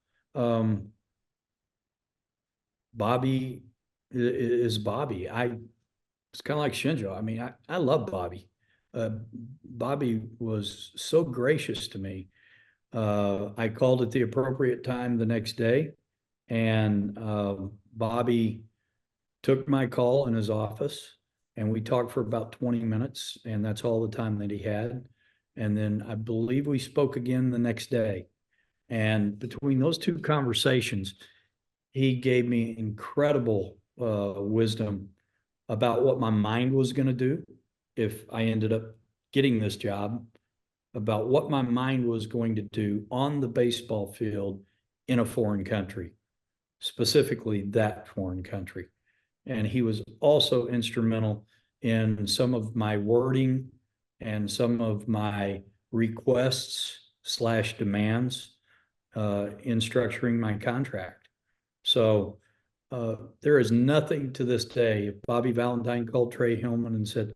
Bobby is Bobby. It's kind of like Shinjo. I mean, I love Bobby. Bobby was so gracious to me. I called at the appropriate time the next day, and Bobby took my call in his office, and we talked for about 20 minutes, and that's all the time that he had. And then I believe we spoke again the next day. And between those two conversations, he gave me incredible wisdom about what my mind was going to do if I ended up getting this job, about what my mind was going to do on the baseball field in a foreign country, specifically that foreign country. And he was also instrumental in some of my wording and some of my requests/demands in structuring my contract. So there is nothing to this day. If Bobby Valentine called Trey Hillman and said,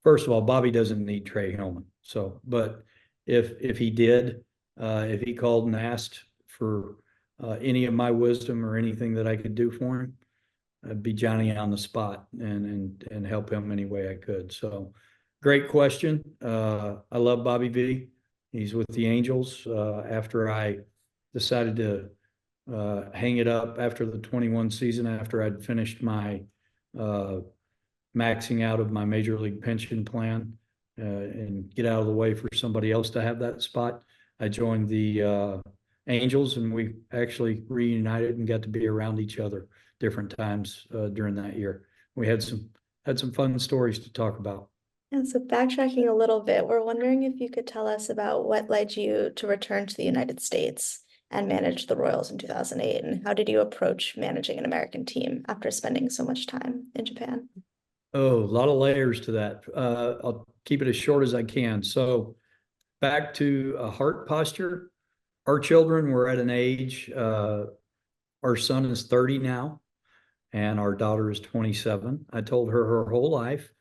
first of all, Bobby doesn't need Trey Hillman. So, but if he did, if he called and asked for any of my wisdom or anything that I could do for him, I'd be Johnny on the spot and help him any way I could. So great question. I love Bobby V. He's with the Angels. After I decided to hang it up after the 21 season, after I'd finished my maxing out of my major league pension plan and get out of the way for somebody else to have that spot, I joined the Angels, and we actually reunited and got to be around each other different times during that year. We had some fun stories to talk about. And so backtracking a little bit, we're wondering if you could tell us about what led you to return to the United States and manage the Royals in 2008, and how did you approach managing an American team after spending so much time in Japan? Oh, a lot of layers to that. I'll keep it as short as I can. So back to a heart posture. Our children were at an age, our son is 30 now, and our daughter is 27. I told her whole life,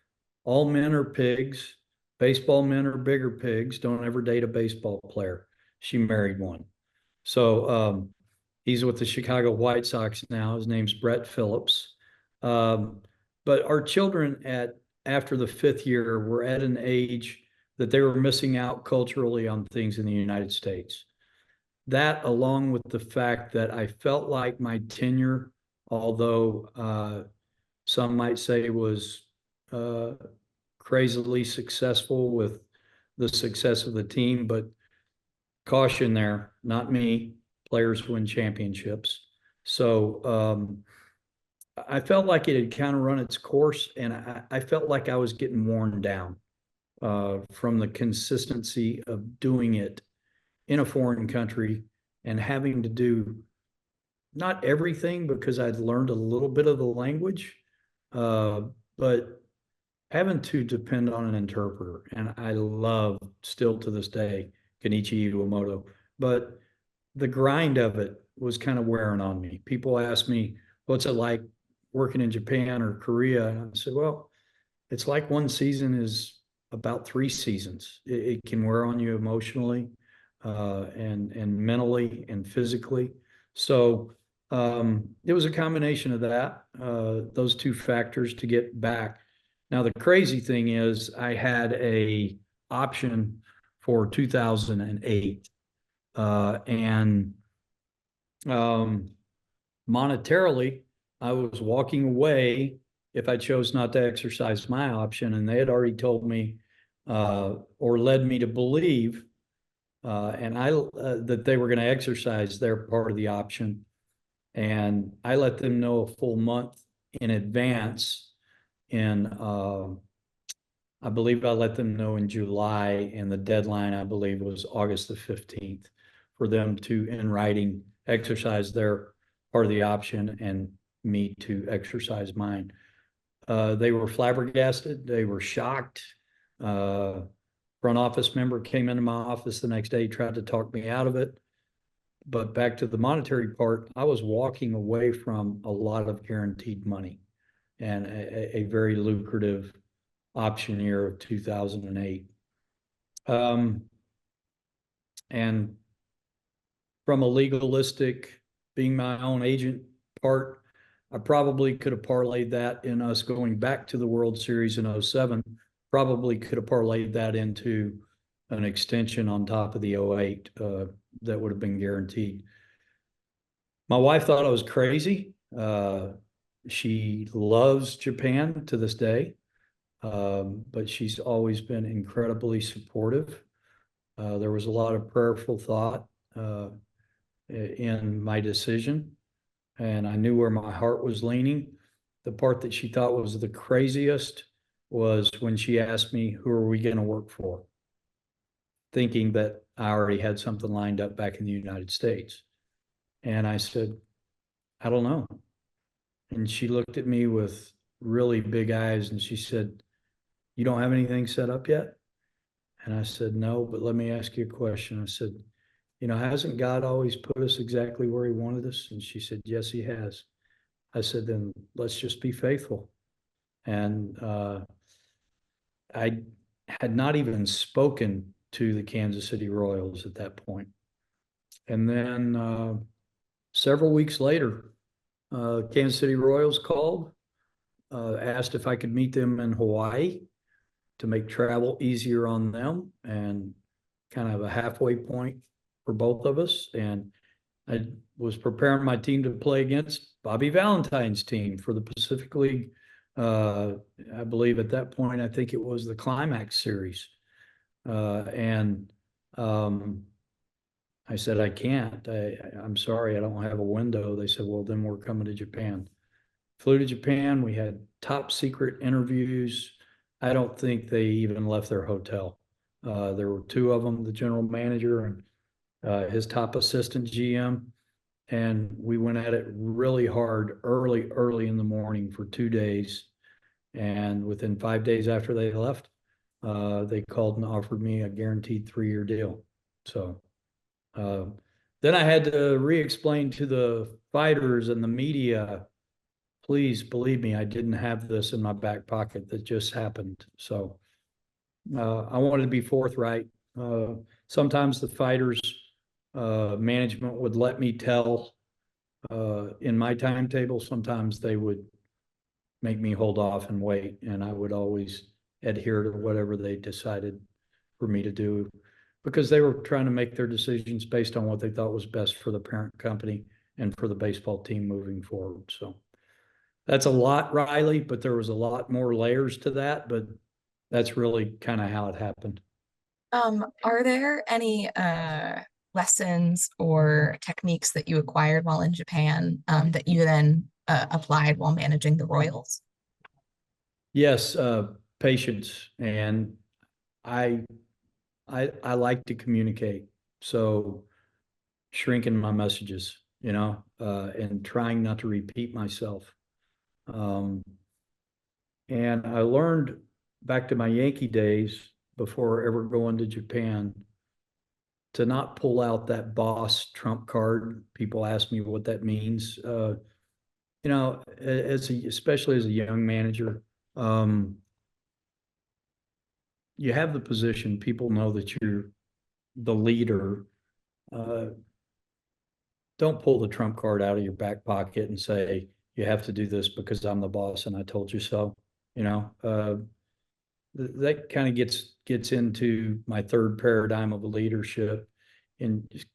all men are pigs. Baseball men are bigger pigs. Don't ever date a baseball player. She married one. So he's with the Chicago White Sox now. His name's Brett Phillips. But our children after the 5th year were at an age that they were missing out culturally on things in the United States. That, along with the fact that I felt like my tenure, although some might say was crazily successful with the success of the team, but caution there, not me. Players win championships. So I felt like it had kind of run its course, and I felt like I was getting worn down from the consistency of doing it in a foreign country and having to do not everything, because I'd learned a little bit of the language, but having to depend on an interpreter. And I love, still to this day, Kenichi Iwamoto, but the grind of it was kind of wearing on me. People ask me, what's it like working in Japan or Korea? And I said, well, it's like one season is about 3 seasons. It can wear on you emotionally and mentally and physically. So it was a combination of that, those two factors to get back. Now, the crazy thing is I had a option for 2008. And monetarily, I was walking away if I chose not to exercise my option. And they had already told me or led me to believe that they were going to exercise their part of the option. And I let them know a full month in advance. And I believe I let them know in July, and the deadline, I believe, was August the 15th for them to, in writing, exercise their part of the option and me to exercise mine. They were flabbergasted. They were shocked. Front office member came into my office the next day, tried to talk me out of it. But back to the monetary part, I was walking away from a lot of guaranteed money. and a very lucrative option year of 2008. And from a legalistic, being my own agent part, I probably could have parlayed that in us going back to the World Series in 07, probably could have parlayed that into an extension on top of the 08 that would have been guaranteed. My wife thought I was crazy. She loves Japan to this day, but she's always been incredibly supportive. There was a lot of prayerful thought in my decision, and I knew where my heart was leaning. The part that she thought was the craziest was when she asked me, who are we going to work for? Thinking that I already had something lined up back in the United States. And I said, I don't know. And she looked at me with really big eyes and she said, you don't have anything set up yet? And I said, no, but let me ask you a question. I said, hasn't God always put us exactly where he wanted us? And she said, yes, he has. I said, then let's just be faithful. And I had not even spoken to the Kansas City Royals at that point. And then several weeks later, Kansas City Royals called, asked if I could meet them in Hawaii to make travel easier on them and kind of a halfway point for both of us. And I was preparing my team to play against Bobby Valentine's team for the Pacific League. I believe at that point, I think it was the Climax Series. I said, I can't. I'm sorry, I don't have a window. They said, well, then we're coming to Japan. Flew to Japan. We had top secret interviews. I don't think they even left their hotel. There were two of them, the general manager and his top assistant GM. And we went at it really hard early in the morning for 2 days. And within 5 days after they left, they called and offered me a guaranteed 3-year deal. So then I had to re-explain to the fighters and the media, please believe me, I didn't have this in my back pocket. That just happened. So I wanted to be forthright. Sometimes the fighters management would let me tell in my timetable. Sometimes they would make me hold off and wait, and I would always adhere to whatever they decided for me to do, because they were trying to make their decisions based on what they thought was best for the parent company and for the baseball team moving forward. So that's a lot, Riley, but there was a lot more layers to that, but that's really kind of how it happened. Are there any lessons or techniques that you acquired while in Japan that you then applied while managing the Royals? Yes, patience, and I like to communicate, so shrinking my messages, and trying not to repeat myself. And I learned back to my Yankee days before ever going to Japan to not pull out that boss trump card. People ask me what that means. Especially as a young manager, you have the position. People know that you're the leader. Don't pull the trump card out of your back pocket and say, you have to do this because I'm the boss and I told you so. That kind of gets into my third paradigm of leadership, and just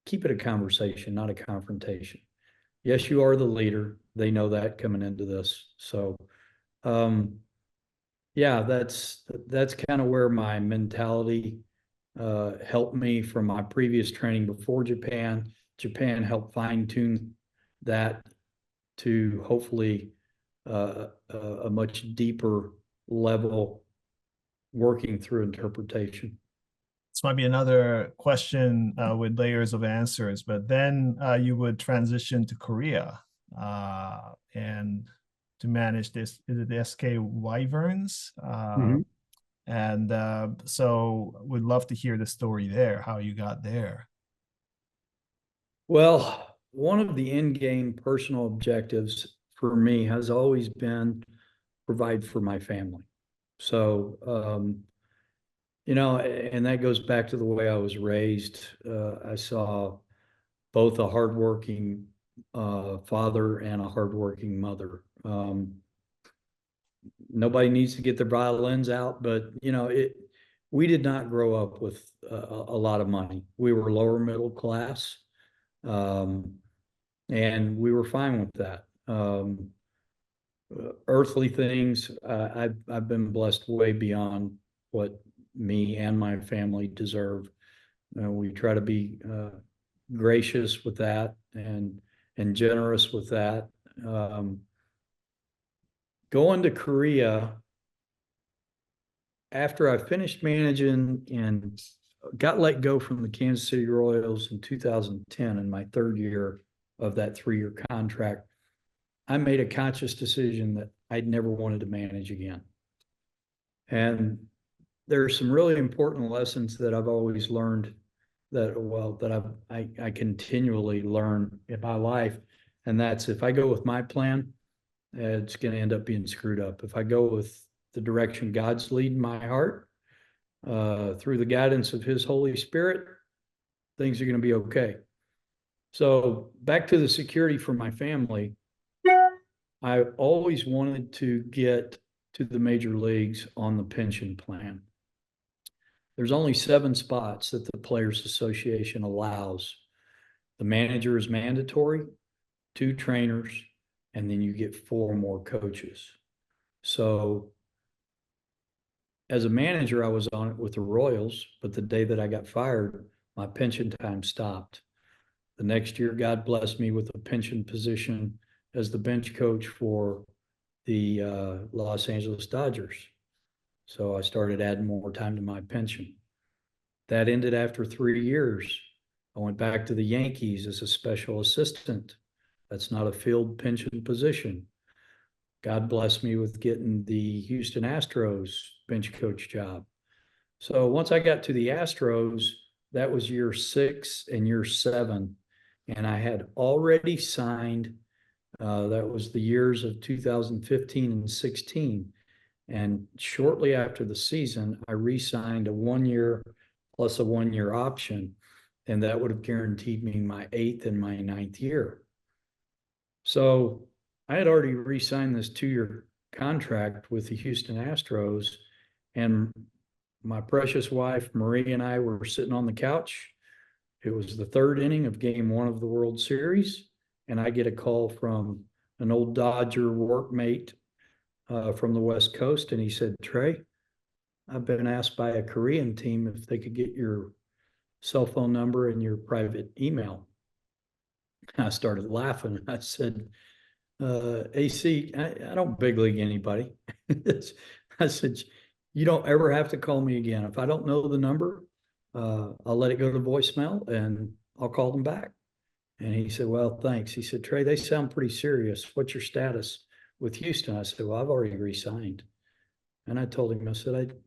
keep it a conversation, not a confrontation. Yes, you are the leader. They know that coming into this. So, yeah, that's kind of where my mentality helped me from my previous training before Japan. Japan helped fine tune that to hopefully a much deeper level, working through interpretation. This might be another question with layers of answers, but then you would transition to Korea and to manage this, is it the SK Wyverns? And so would love to hear the story there, how you got there. Well, one of the in-game personal objectives for me has always been provide for my family. So, you know, and that goes back to the way I was raised. I saw both a hardworking father and a hardworking mother. Nobody needs to get their violins out, but you know, we did not grow up with a lot of money. We were lower middle class, and we were fine with that. Earthly things, I've been blessed way beyond what me and my family deserve. We try to be gracious with that and generous with that. Going to Korea, after I finished managing and got let go from the Kansas City Royals in 2010, in my third year of that 3-year contract, I made a conscious decision that I'd never wanted to manage again. And there are some really important lessons that I've always learned that I continually learn in my life. And that's, if I go with my plan, it's going to end up being screwed up. If I go with the direction God's leading my heart, through the guidance of his Holy Spirit, things are going to be okay. So back to the security for my family, I always wanted to get to the major leagues on the pension plan. There's only 7 spots that the Players Association allows. The manager is mandatory, 2 trainers, and then you get 4 more coaches. So as a manager, I was on it with the Royals, but the day that I got fired, my pension time stopped. The next year, God blessed me with a pension position as the bench coach for the Los Angeles Dodgers. So I started adding more time to my pension. That ended after 3 years. I went back to the Yankees as a special assistant. That's not a field pension position. God blessed me with getting the Houston Astros bench coach job. So once I got to the Astros, that was year 6 and year 7. And I had already signed, that was the years of 2015 and 16. And shortly after the season, I re-signed a 1-year plus a 1-year option. And that would have guaranteed me my 8th and my 9th year. So I had already re-signed this 2-year contract with the Houston Astros, and my precious wife, Marie, and I were sitting on the couch. It was the 3rd inning of Game 1 of the World Series, and I get a call from an old Dodger workmate from the West Coast, and he said, "Trey, I've been asked by a Korean team if they could get your cell phone number and your private email." I started laughing. I said, AC, I don't big league anybody. I said, "You don't ever have to call me again. If I don't know the number, I'll let it go to voicemail and I'll call them back." And he said, "Well, thanks." He said, "Trey, they sound pretty serious. What's your status with Houston?" I said, "Well, I've already resigned." And I told him, I said,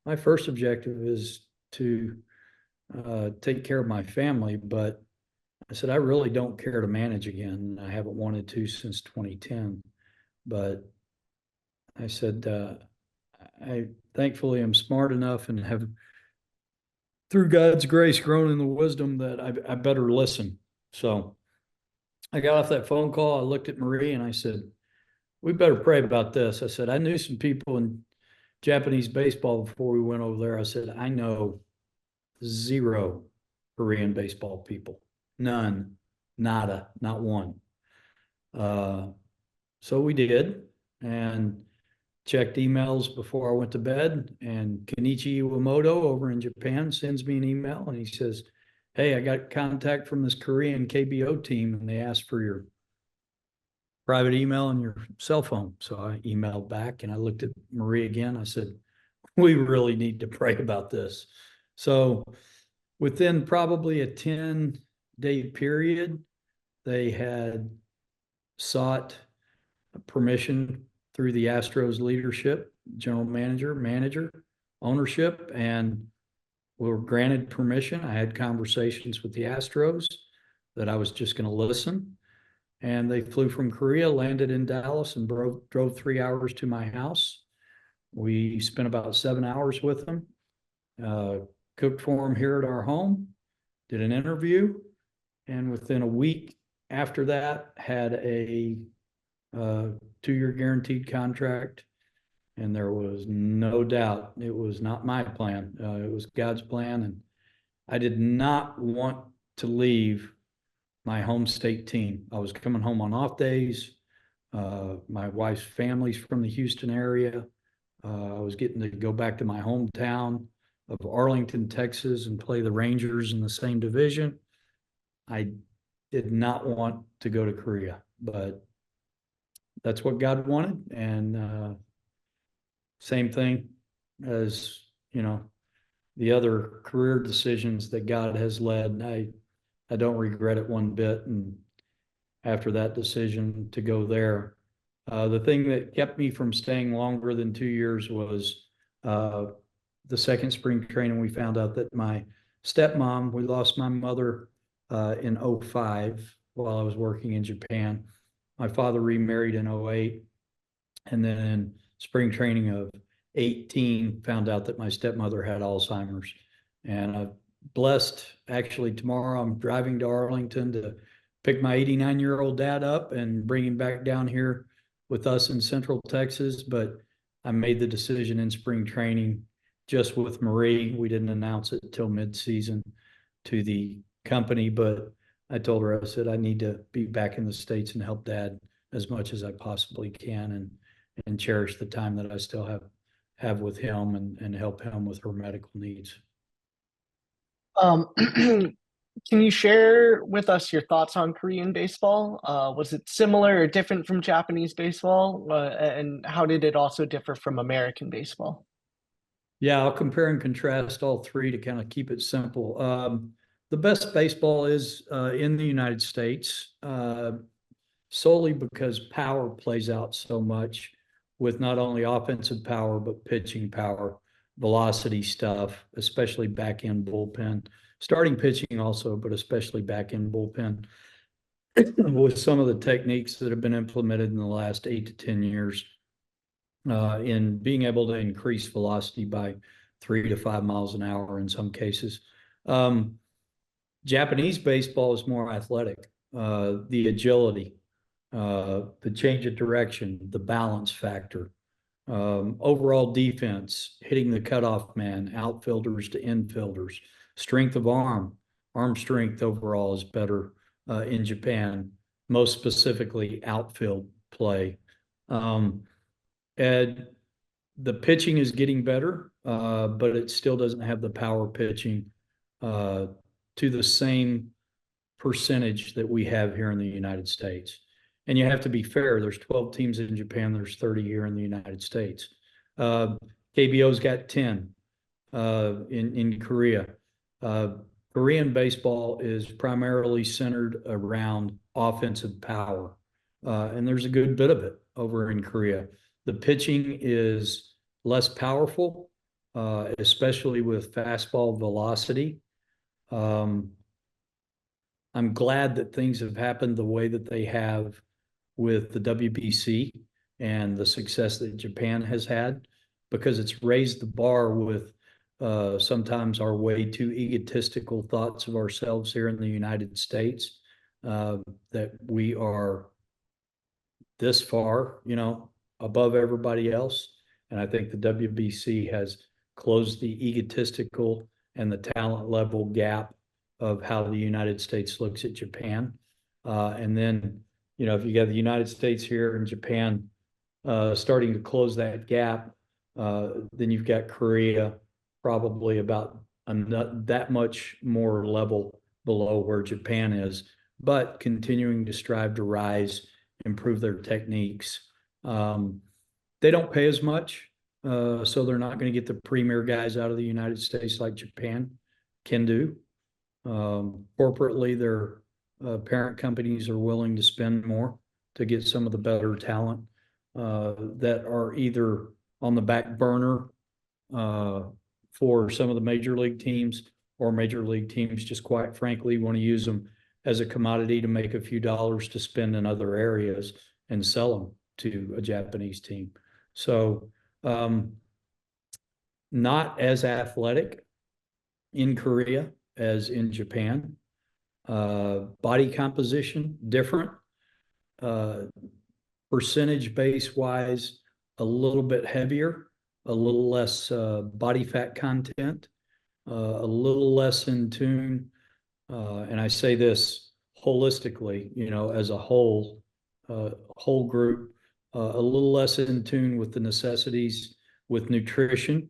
my first objective is to take care of my family, but I said, I really don't care to manage again. I haven't wanted to since 2010. But I said, I thankfully am smart enough and have, through God's grace, grown in the wisdom that I better listen. So I got off that phone call. I looked at Marie and I said, "We better pray about this." I said, "I knew some people in Japanese baseball before we went over there." I said, "I know 0 Korean baseball people. None, nada, not one." So we did, and checked emails before I went to bed, and Kenichi Iwamoto over in Japan sends me an email and he says, "Hey, I got contact from this Korean KBO team and they asked for your private email and your cell phone." So I emailed back and I looked at Marie again. I said, "We really need to pray about this." So within probably a 10-day period, they had sought permission through the Astros leadership, general manager, ownership, and were granted permission. I had conversations with the Astros that I was just going to listen. And they flew from Korea, landed in Dallas, and drove 3 hours to my house. We spent about 7 hours with them, cooked for them here at our home, did an interview, and within a week after that, had a 2-year guaranteed contract. And there was no doubt it was not my plan. It was God's plan. And I did not want to leave my home state team. I was coming home on off days. My wife's family's from the Houston area. I was getting to go back to my hometown of Arlington, Texas, and play the Rangers in the same division. I did not want to go to Korea, but that's what God wanted. And same thing as, the other career decisions that God has led. I don't regret it one bit. And after that decision to go there, the thing that kept me from staying longer than 2 years was the second spring training. We found out that my stepmom, we lost my mother in 2005 while I was working in Japan. My father remarried in 2008. And then in spring training of 2018, found out that my stepmother had Alzheimer's. And I'm blessed, actually, tomorrow I'm driving to Arlington to pick my 89-year-old dad up and bring him back down here with us in Central Texas. But I made the decision in spring training just with Marie. We didn't announce it till mid-season to the company, but I told her, I said, I need to be back in the States and help Dad as much as I possibly can, and cherish the time that I still have with him, and help him with her medical needs. Can you share with us your thoughts on Korean baseball? Was it similar or different from Japanese baseball? And how did it also differ from American baseball? Yeah, I'll compare and contrast all three to kind of keep it simple. The best baseball is in the United States, solely because power plays out so much, with not only offensive power, but pitching power, velocity stuff, especially back end bullpen, starting pitching also, but especially back end bullpen, with some of the techniques that have been implemented in the last 8 to 10 years in being able to increase velocity by 3 to 5 miles an hour in some cases. Japanese baseball is more athletic, the agility, the change of direction, the balance factor, overall defense, hitting the cutoff man, outfielders to infielders, strength of arm strength overall is better in Japan, most specifically outfield play. And the pitching is getting better, but it still doesn't have the power pitching to the same percentage that we have here in the United States. And you have to be fair. There's 12 teams in Japan. There's 30 here in the United States. KBO's got 10 in Korea. Korean baseball is primarily centered around offensive power. And there's a good bit of it over in Korea. The pitching is less powerful, especially with fastball velocity. I'm glad that things have happened the way that they have with the WBC and the success that Japan has had, because it's raised the bar with sometimes our way too egotistical thoughts of ourselves here in the United States, that we are this far, above everybody else. And I think the WBC has closed the egotistical and the talent level gap of how the United States looks at Japan. And then, if you got the United States here and Japan starting to close that gap, then you've got Korea probably about that much more level below where Japan is, but continuing to strive to rise, improve their techniques. They don't pay as much, so they're not going to get the premier guys out of the United States like Japan can do. Corporately, their parent companies are willing to spend more to get some of the better talent that are either on the back burner for some of the major league teams, or major league teams just quite frankly want to use them as a commodity to make a few dollars to spend in other areas and sell them to a Japanese team. So not as athletic in Korea as in Japan. Body composition, different. Percentage base wise, a little bit heavier, a little less body fat content, a little less in tune. And I say this holistically, you know, as a whole group, a little less in tune with the necessities with nutrition,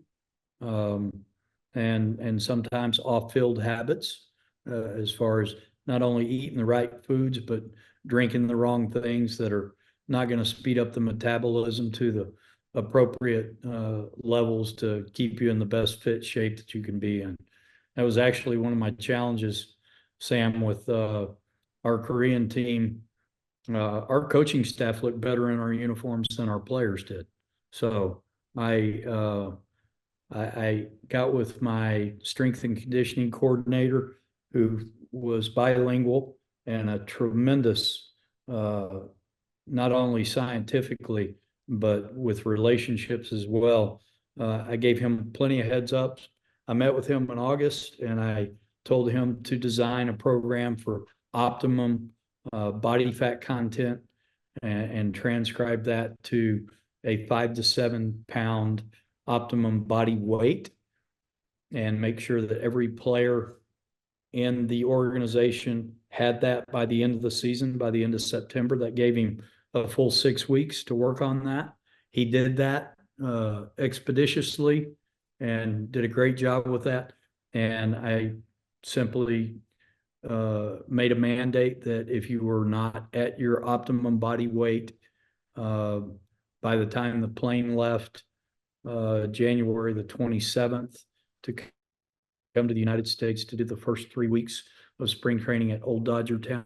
and sometimes off-field habits, as far as not only eating the right foods, but drinking the wrong things that are not going to speed up the metabolism to the appropriate levels to keep you in the best fit shape that you can be in. That was actually one of my challenges, Sam, with our Korean team. Our coaching staff looked better in our uniforms than our players did. So I got with my strength and conditioning coordinator, who was bilingual and a tremendous, not only scientifically, but with relationships as well. I gave him plenty of heads up. I met with him in August, and I told him to design a program for optimum body fat content and transcribe that to a 5 to 7 pound optimum body weight, and make sure that every player in the organization had that by the end of the season, by the end of September. That gave him a full 6 weeks to work on that. He did that expeditiously and did a great job with that. And I simply made a mandate that if you were not at your optimum body weight by the time the plane left January the 27th to come to the United States to do the first 3 weeks of spring training at Old Dodger Town,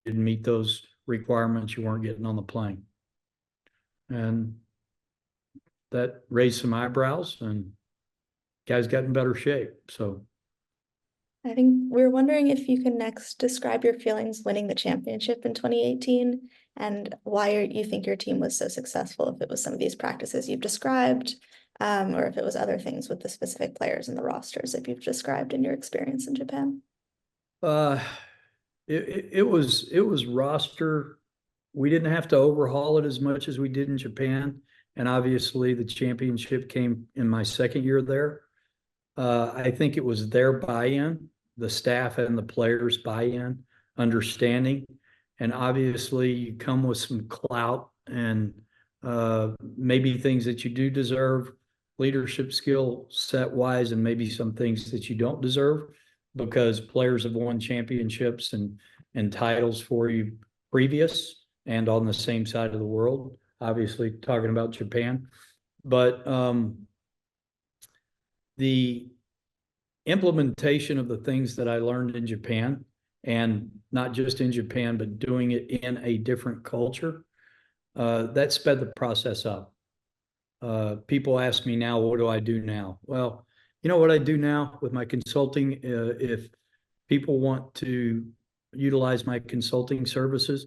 didn't meet those requirements, you weren't getting on the plane. And that raised some eyebrows, and guys got in better shape. So I think we're wondering if you can next describe your feelings winning the championship in 2018 and why you think your team was so successful, if it was some of these practices you've described, or if it was other things with the specific players and the rosters that you've described in your experience in Japan. It was roster. We didn't have to overhaul it as much as we did in Japan. And obviously the championship came in my second year there. I think it was their buy-in, the staff and the players' buy-in, understanding. And obviously you come with some clout and maybe things that you do deserve, leadership skill set wise, and maybe some things that you don't deserve, because players have won championships and titles for you previous and on the same side of the world, obviously talking about Japan. But the implementation of the things that I learned in Japan, and not just in Japan, but doing it in a different culture, that sped the process up. People ask me now, what do I do now? Well, you know what I do now with my consulting? If people want to utilize my consulting services,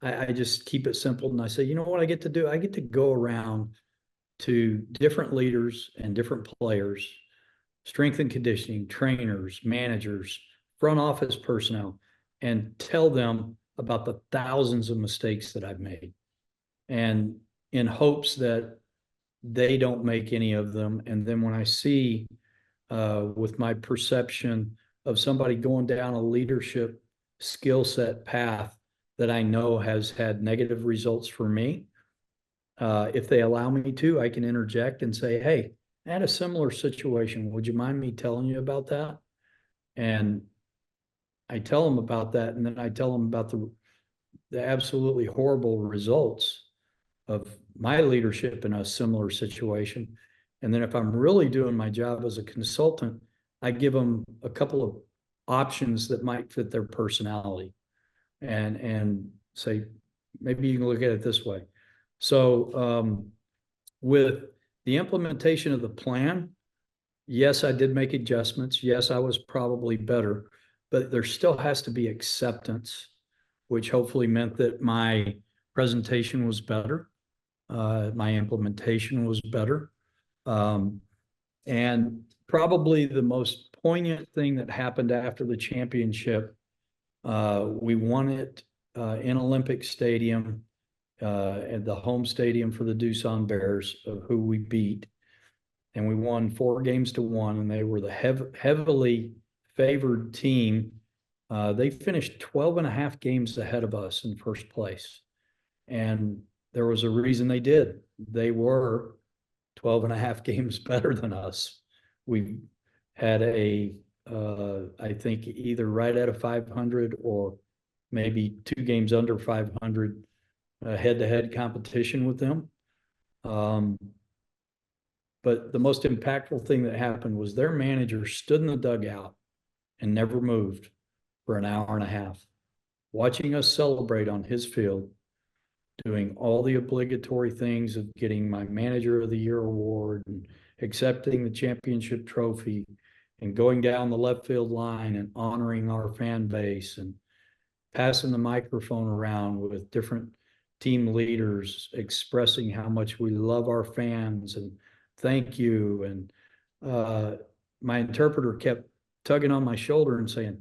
I just keep it simple. And I say, you know what I get to do? I get to go around to different leaders and different players, strength and conditioning, trainers, managers, front office personnel, and tell them about the thousands of mistakes that I've made, and in hopes that they don't make any of them. And then when I see with my perception of somebody going down a leadership skill set path that I know has had negative results for me, if they allow me to, I can interject and say, hey, I had a similar situation. Would you mind me telling you about that? And I tell them about that, and then I tell them about the absolutely horrible results of my leadership in a similar situation. And then if I'm really doing my job as a consultant, I give them a couple of options that might fit their personality, and say, maybe you can look at it this way. So with the implementation of the plan, yes, I did make adjustments. Yes, I was probably better. but there still has to be acceptance, which hopefully meant that my presentation was better. My implementation was better. And probably the most poignant thing that happened after the championship, we won it in Olympic Stadium, at the home stadium for the Doosan Bears, who we beat. And we won 4-1, and they were the heavily favored team. They finished 12.5 games ahead of us in first place. And there was a reason they did. They were 12.5 games better than us. We had I think either right at a 500 or maybe 2 games under 500 head-to-head competition with them. But the most impactful thing that happened was their manager stood in the dugout and never moved for an hour and a half, watching us celebrate on his field, doing all the obligatory things of getting my Manager of the Year award and accepting the championship trophy and going down the left field line and honoring our fan base and passing the microphone around with different team leaders, expressing how much we love our fans and thank you. And my interpreter kept tugging on my shoulder and saying,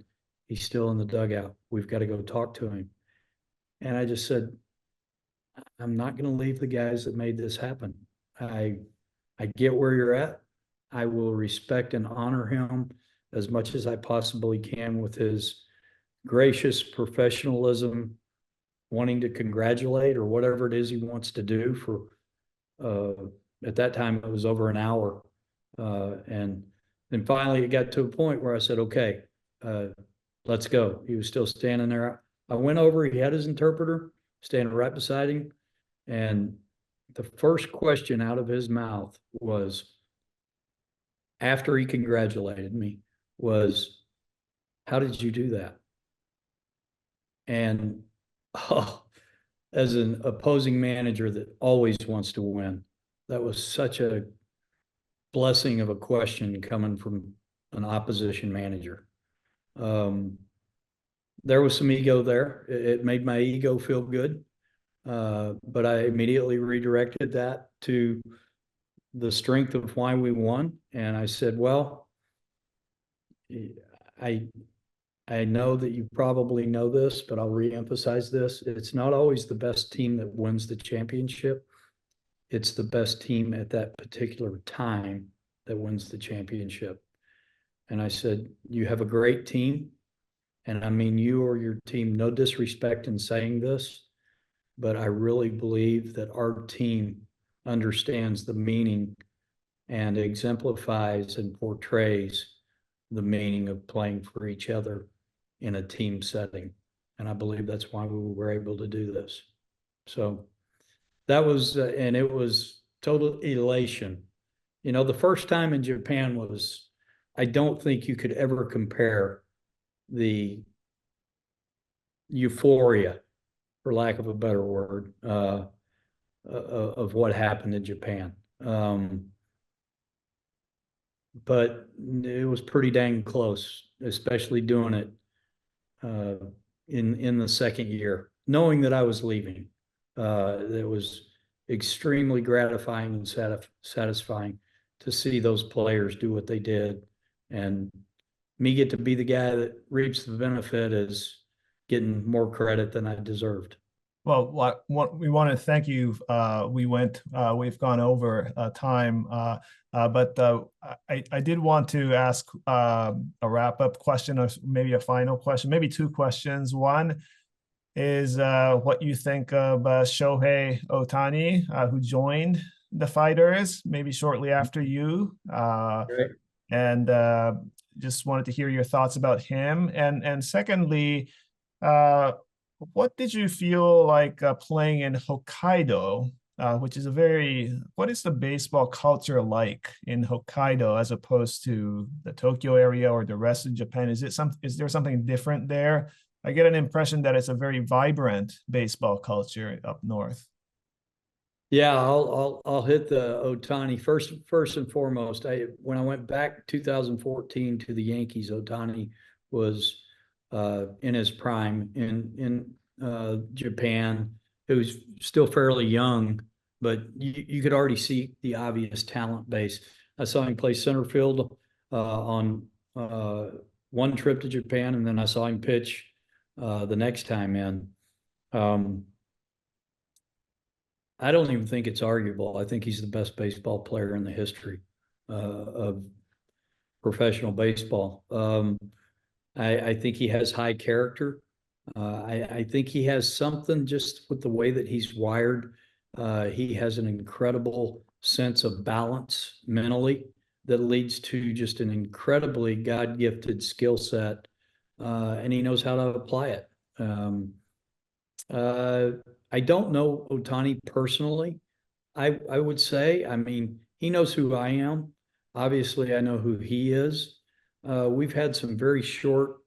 he's still in the dugout. We've got to go talk to him. And I just said, I'm not going to leave the guys that made this happen. I get where you're at. I will respect and honor him as much as I possibly can with his gracious professionalism, wanting to congratulate or whatever it is he wants to do for, at that time, it was over an hour. And then finally it got to a point where I said, okay, let's go. He was still standing there. I went over, he had his interpreter standing right beside him. And the first question out of his mouth was, after he congratulated me, was, how did you do that? And as an opposing manager that always wants to win, that was such a blessing of a question coming from an opposition manager. There was some ego there. It made my ego feel good. But I immediately redirected that to the strength of why we won. And I said, well, I know that you probably know this, but I'll reemphasize this. It's not always the best team that wins the championship. It's the best team at that particular time that wins the championship. And I said, you have a great team. And I mean you or your team, no disrespect in saying this, but I really believe that our team understands the meaning and exemplifies and portrays the meaning of playing for each other in a team setting. And I believe that's why we were able to do this. So that was, and it was total elation. You know, the first time in Japan was, I don't think you could ever compare the euphoria, for lack of a better word, of what happened in Japan. But it was pretty dang close, especially doing it in the second year, knowing that I was leaving. It was extremely gratifying and satisfying to see those players do what they did, and me get to be the guy that reaps the benefit as getting more credit than I deserved. Well, we want to thank you. We've gone over time, but I did want to ask a wrap-up question, or maybe a final question, maybe 2 questions. One is what you think of Shohei Ohtani, who joined the Fighters maybe shortly after you, Right. and just wanted to hear your thoughts about him. And secondly, what did you feel like playing in Hokkaido, which is what is the baseball culture like in Hokkaido as opposed to the Tokyo area or the rest of Japan? Is there something different there? I get an impression that it's a very vibrant baseball culture up north. Yeah, I'll hit the Ohtani first and foremost. When I went back 2014 to the Yankees, Ohtani was in his prime in Japan. He was still fairly young, but you could already see the obvious talent base. I saw him play center field on one trip to Japan, and then I saw him pitch the next time in. I don't even think it's arguable. I think he's the best baseball player in the history of professional baseball. I think he has high character. I think he has something just with the way that he's wired. He has an incredible sense of balance mentally that leads to just an incredibly God-gifted skill set, and he knows how to apply it. I don't know Ohtani personally. I would say, I mean, he knows who I am. Obviously, I know who he is. We've had some very short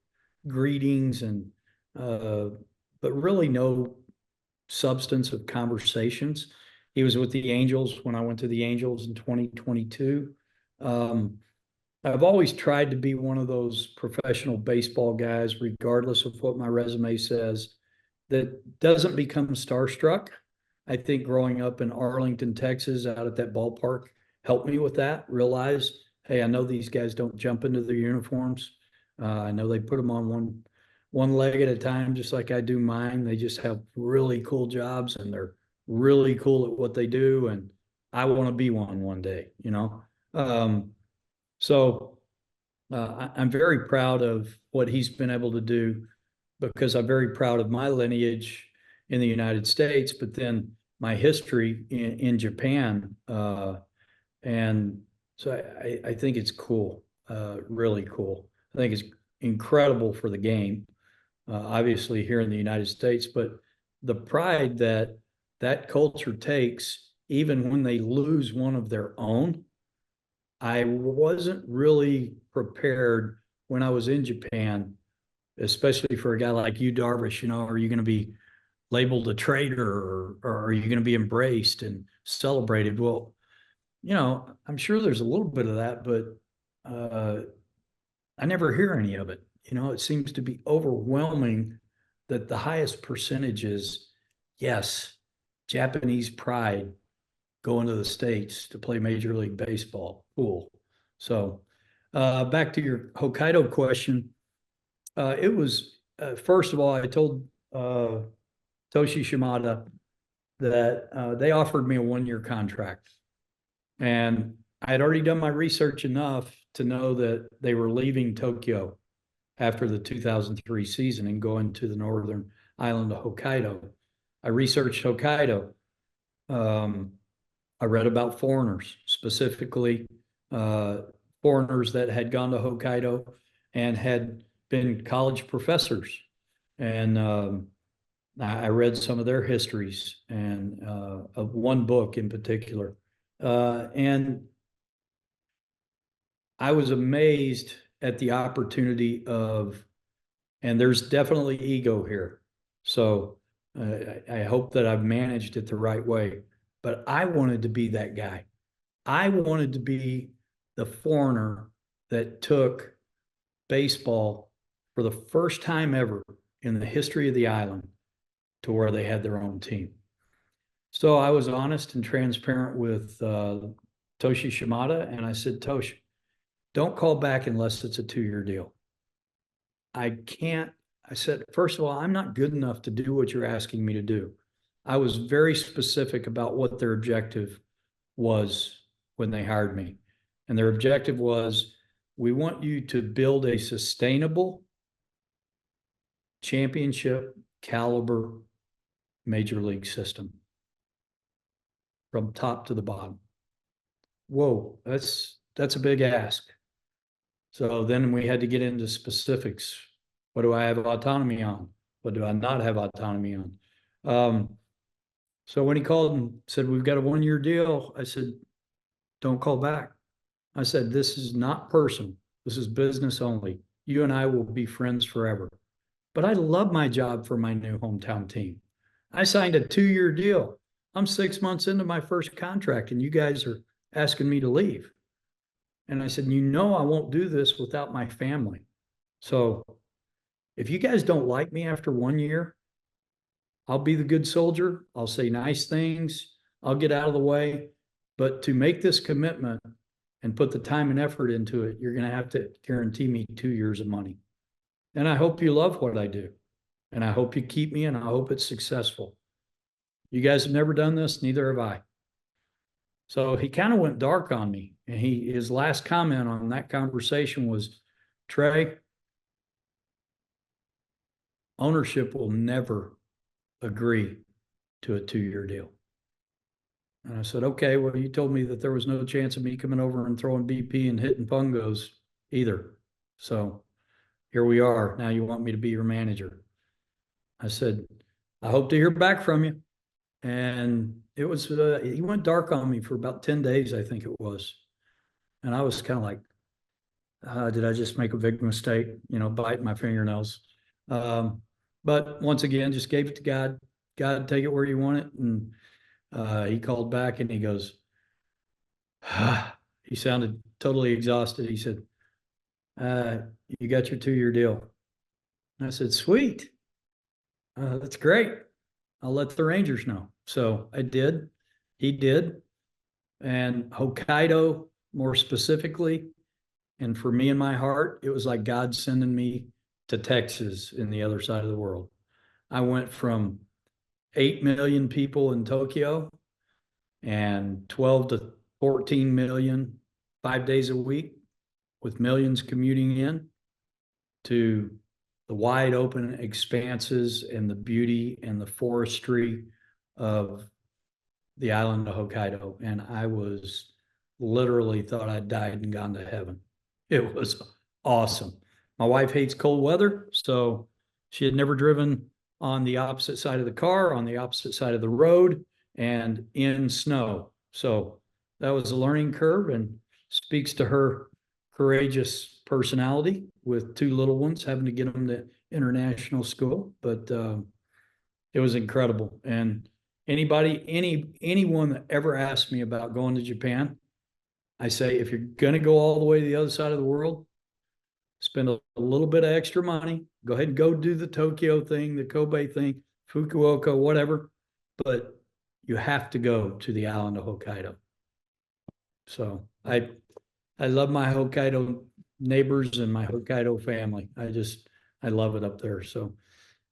greetings and but really no substance of conversations. He was with the Angels when I went to the Angels in 2022. I've always tried to be one of those professional baseball guys, regardless of what my resume says, that doesn't become starstruck. I think growing up in Arlington, Texas, out at that ballpark helped me with that. Realize, hey, I know these guys don't jump into their uniforms. I know they put them on one leg at a time, just like I do mine. They just have really cool jobs, and they're really cool at what they do. And I want to be one day, you know? So I'm very proud of what he's been able to do, because I'm very proud of my lineage in the United States, but then my history in Japan. And so I think it's cool, really cool. I think it's incredible for the game, obviously here in the United States, but the pride that that culture takes, even when they lose one of their own. I wasn't really prepared when I was in Japan, especially for a guy like Yu Darvish. You know, are you going to be labeled a traitor, or are you going to be embraced and celebrated? Well, you know, I'm sure there's a little bit of that, but I never hear any of it. You know, it seems to be overwhelming that the highest percentage is, yes, Japanese pride going to the States to play Major League Baseball. Cool. So back to your Hokkaido question. It was, first of all, I told Toshi Shimada that they offered me a 1-year contract. And I had already done my research enough to know that they were leaving Tokyo after the 2003 season and going to the northern island of Hokkaido. I researched Hokkaido. I read about foreigners, specifically foreigners that had gone to Hokkaido and had been college professors. And I read some of their histories, and of one book in particular. And I was amazed at the opportunity of, and there's definitely ego here. So I hope that I've managed it the right way. But I wanted to be that guy. I wanted to be the foreigner that took baseball for the first time ever in the history of the island to where they had their own team. So I was honest and transparent with Toshi Shimada, and I said, Toshi, don't call back unless it's a 2-year deal. I said, first of all, I'm not good enough to do what you're asking me to do. I was very specific about what their objective was when they hired me. And their objective was, we want you to build a sustainable championship caliber major league system from top to the bottom. Whoa, that's a big ask. So then we had to get into specifics. What do I have autonomy on? What do I not have autonomy on? So when he called and said, we've got a 1-year deal, I said, don't call back. I said, this is not personal. This is business only. You and I will be friends forever. But I love my job for my new hometown team. I signed a 2-year deal. I'm 6 months into my first contract, and you guys are asking me to leave. And I said, you know, I won't do this without my family. So if you guys don't like me after 1 year, I'll be the good soldier. I'll say nice things. I'll get out of the way. But to make this commitment and put the time and effort into it, you're going to have to guarantee me 2 years of money. And I hope you love what I do. And I hope you keep me, and I hope it's successful. You guys have never done this, neither have I. So he kind of went dark on me. And his last comment on that conversation was, Trey, ownership will never agree to a 2-year deal. And I said, okay, well, you told me that there was no chance of me coming over and throwing BP and hitting pungos either. So here we are. Now you want me to be your manager. I said, I hope to hear back from you. And it was, he went dark on me for about 10 days, I think it was. And I was kind of like, did I just make a big mistake? You know, biting my fingernails. But once again, just gave it to God. God, take it where you want it. And he called back and he goes, he sounded totally exhausted. He said, you got your 2-year deal. And I said, sweet. That's great. I'll let the Rangers know. So I did. He did. And Hokkaido, more specifically, and for me in my heart, it was like God sending me to Texas in the other side of the world. I went from 8 million people in Tokyo and 12 to 14 million 5 days a week with millions commuting in to the wide open expanses and the beauty and the forestry of the island of Hokkaido. And I was literally thought I'd died and gone to heaven. It was awesome. My wife hates cold weather, so she had never driven on the opposite side of the car, on the opposite side of the road, and in snow. So that was a learning curve and speaks to her courageous personality with 2 little ones, having to get them to international school. But it was incredible. And anyone that ever asked me about going to Japan, I say, if you're going to go all the way to the other side of the world, spend a little bit of extra money, go ahead and go do the Tokyo thing, the Kobe thing, Fukuoka, whatever, but you have to go to the island of Hokkaido. So I love my Hokkaido neighbors and my Hokkaido family. I love it up there. So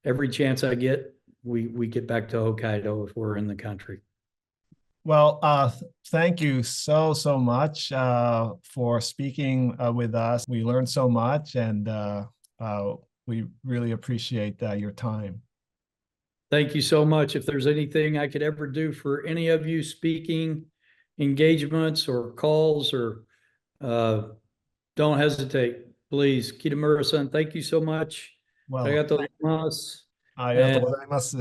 every chance I get, we get back to Hokkaido if we're in the country. Well, thank you so much for speaking with us. We learned so much, and we really appreciate your time. Thank you so much. If there's anything I could ever do for any of you speaking engagements or calls, or don't hesitate, please. Kitamura-san, thank you so much. ありがとうございます。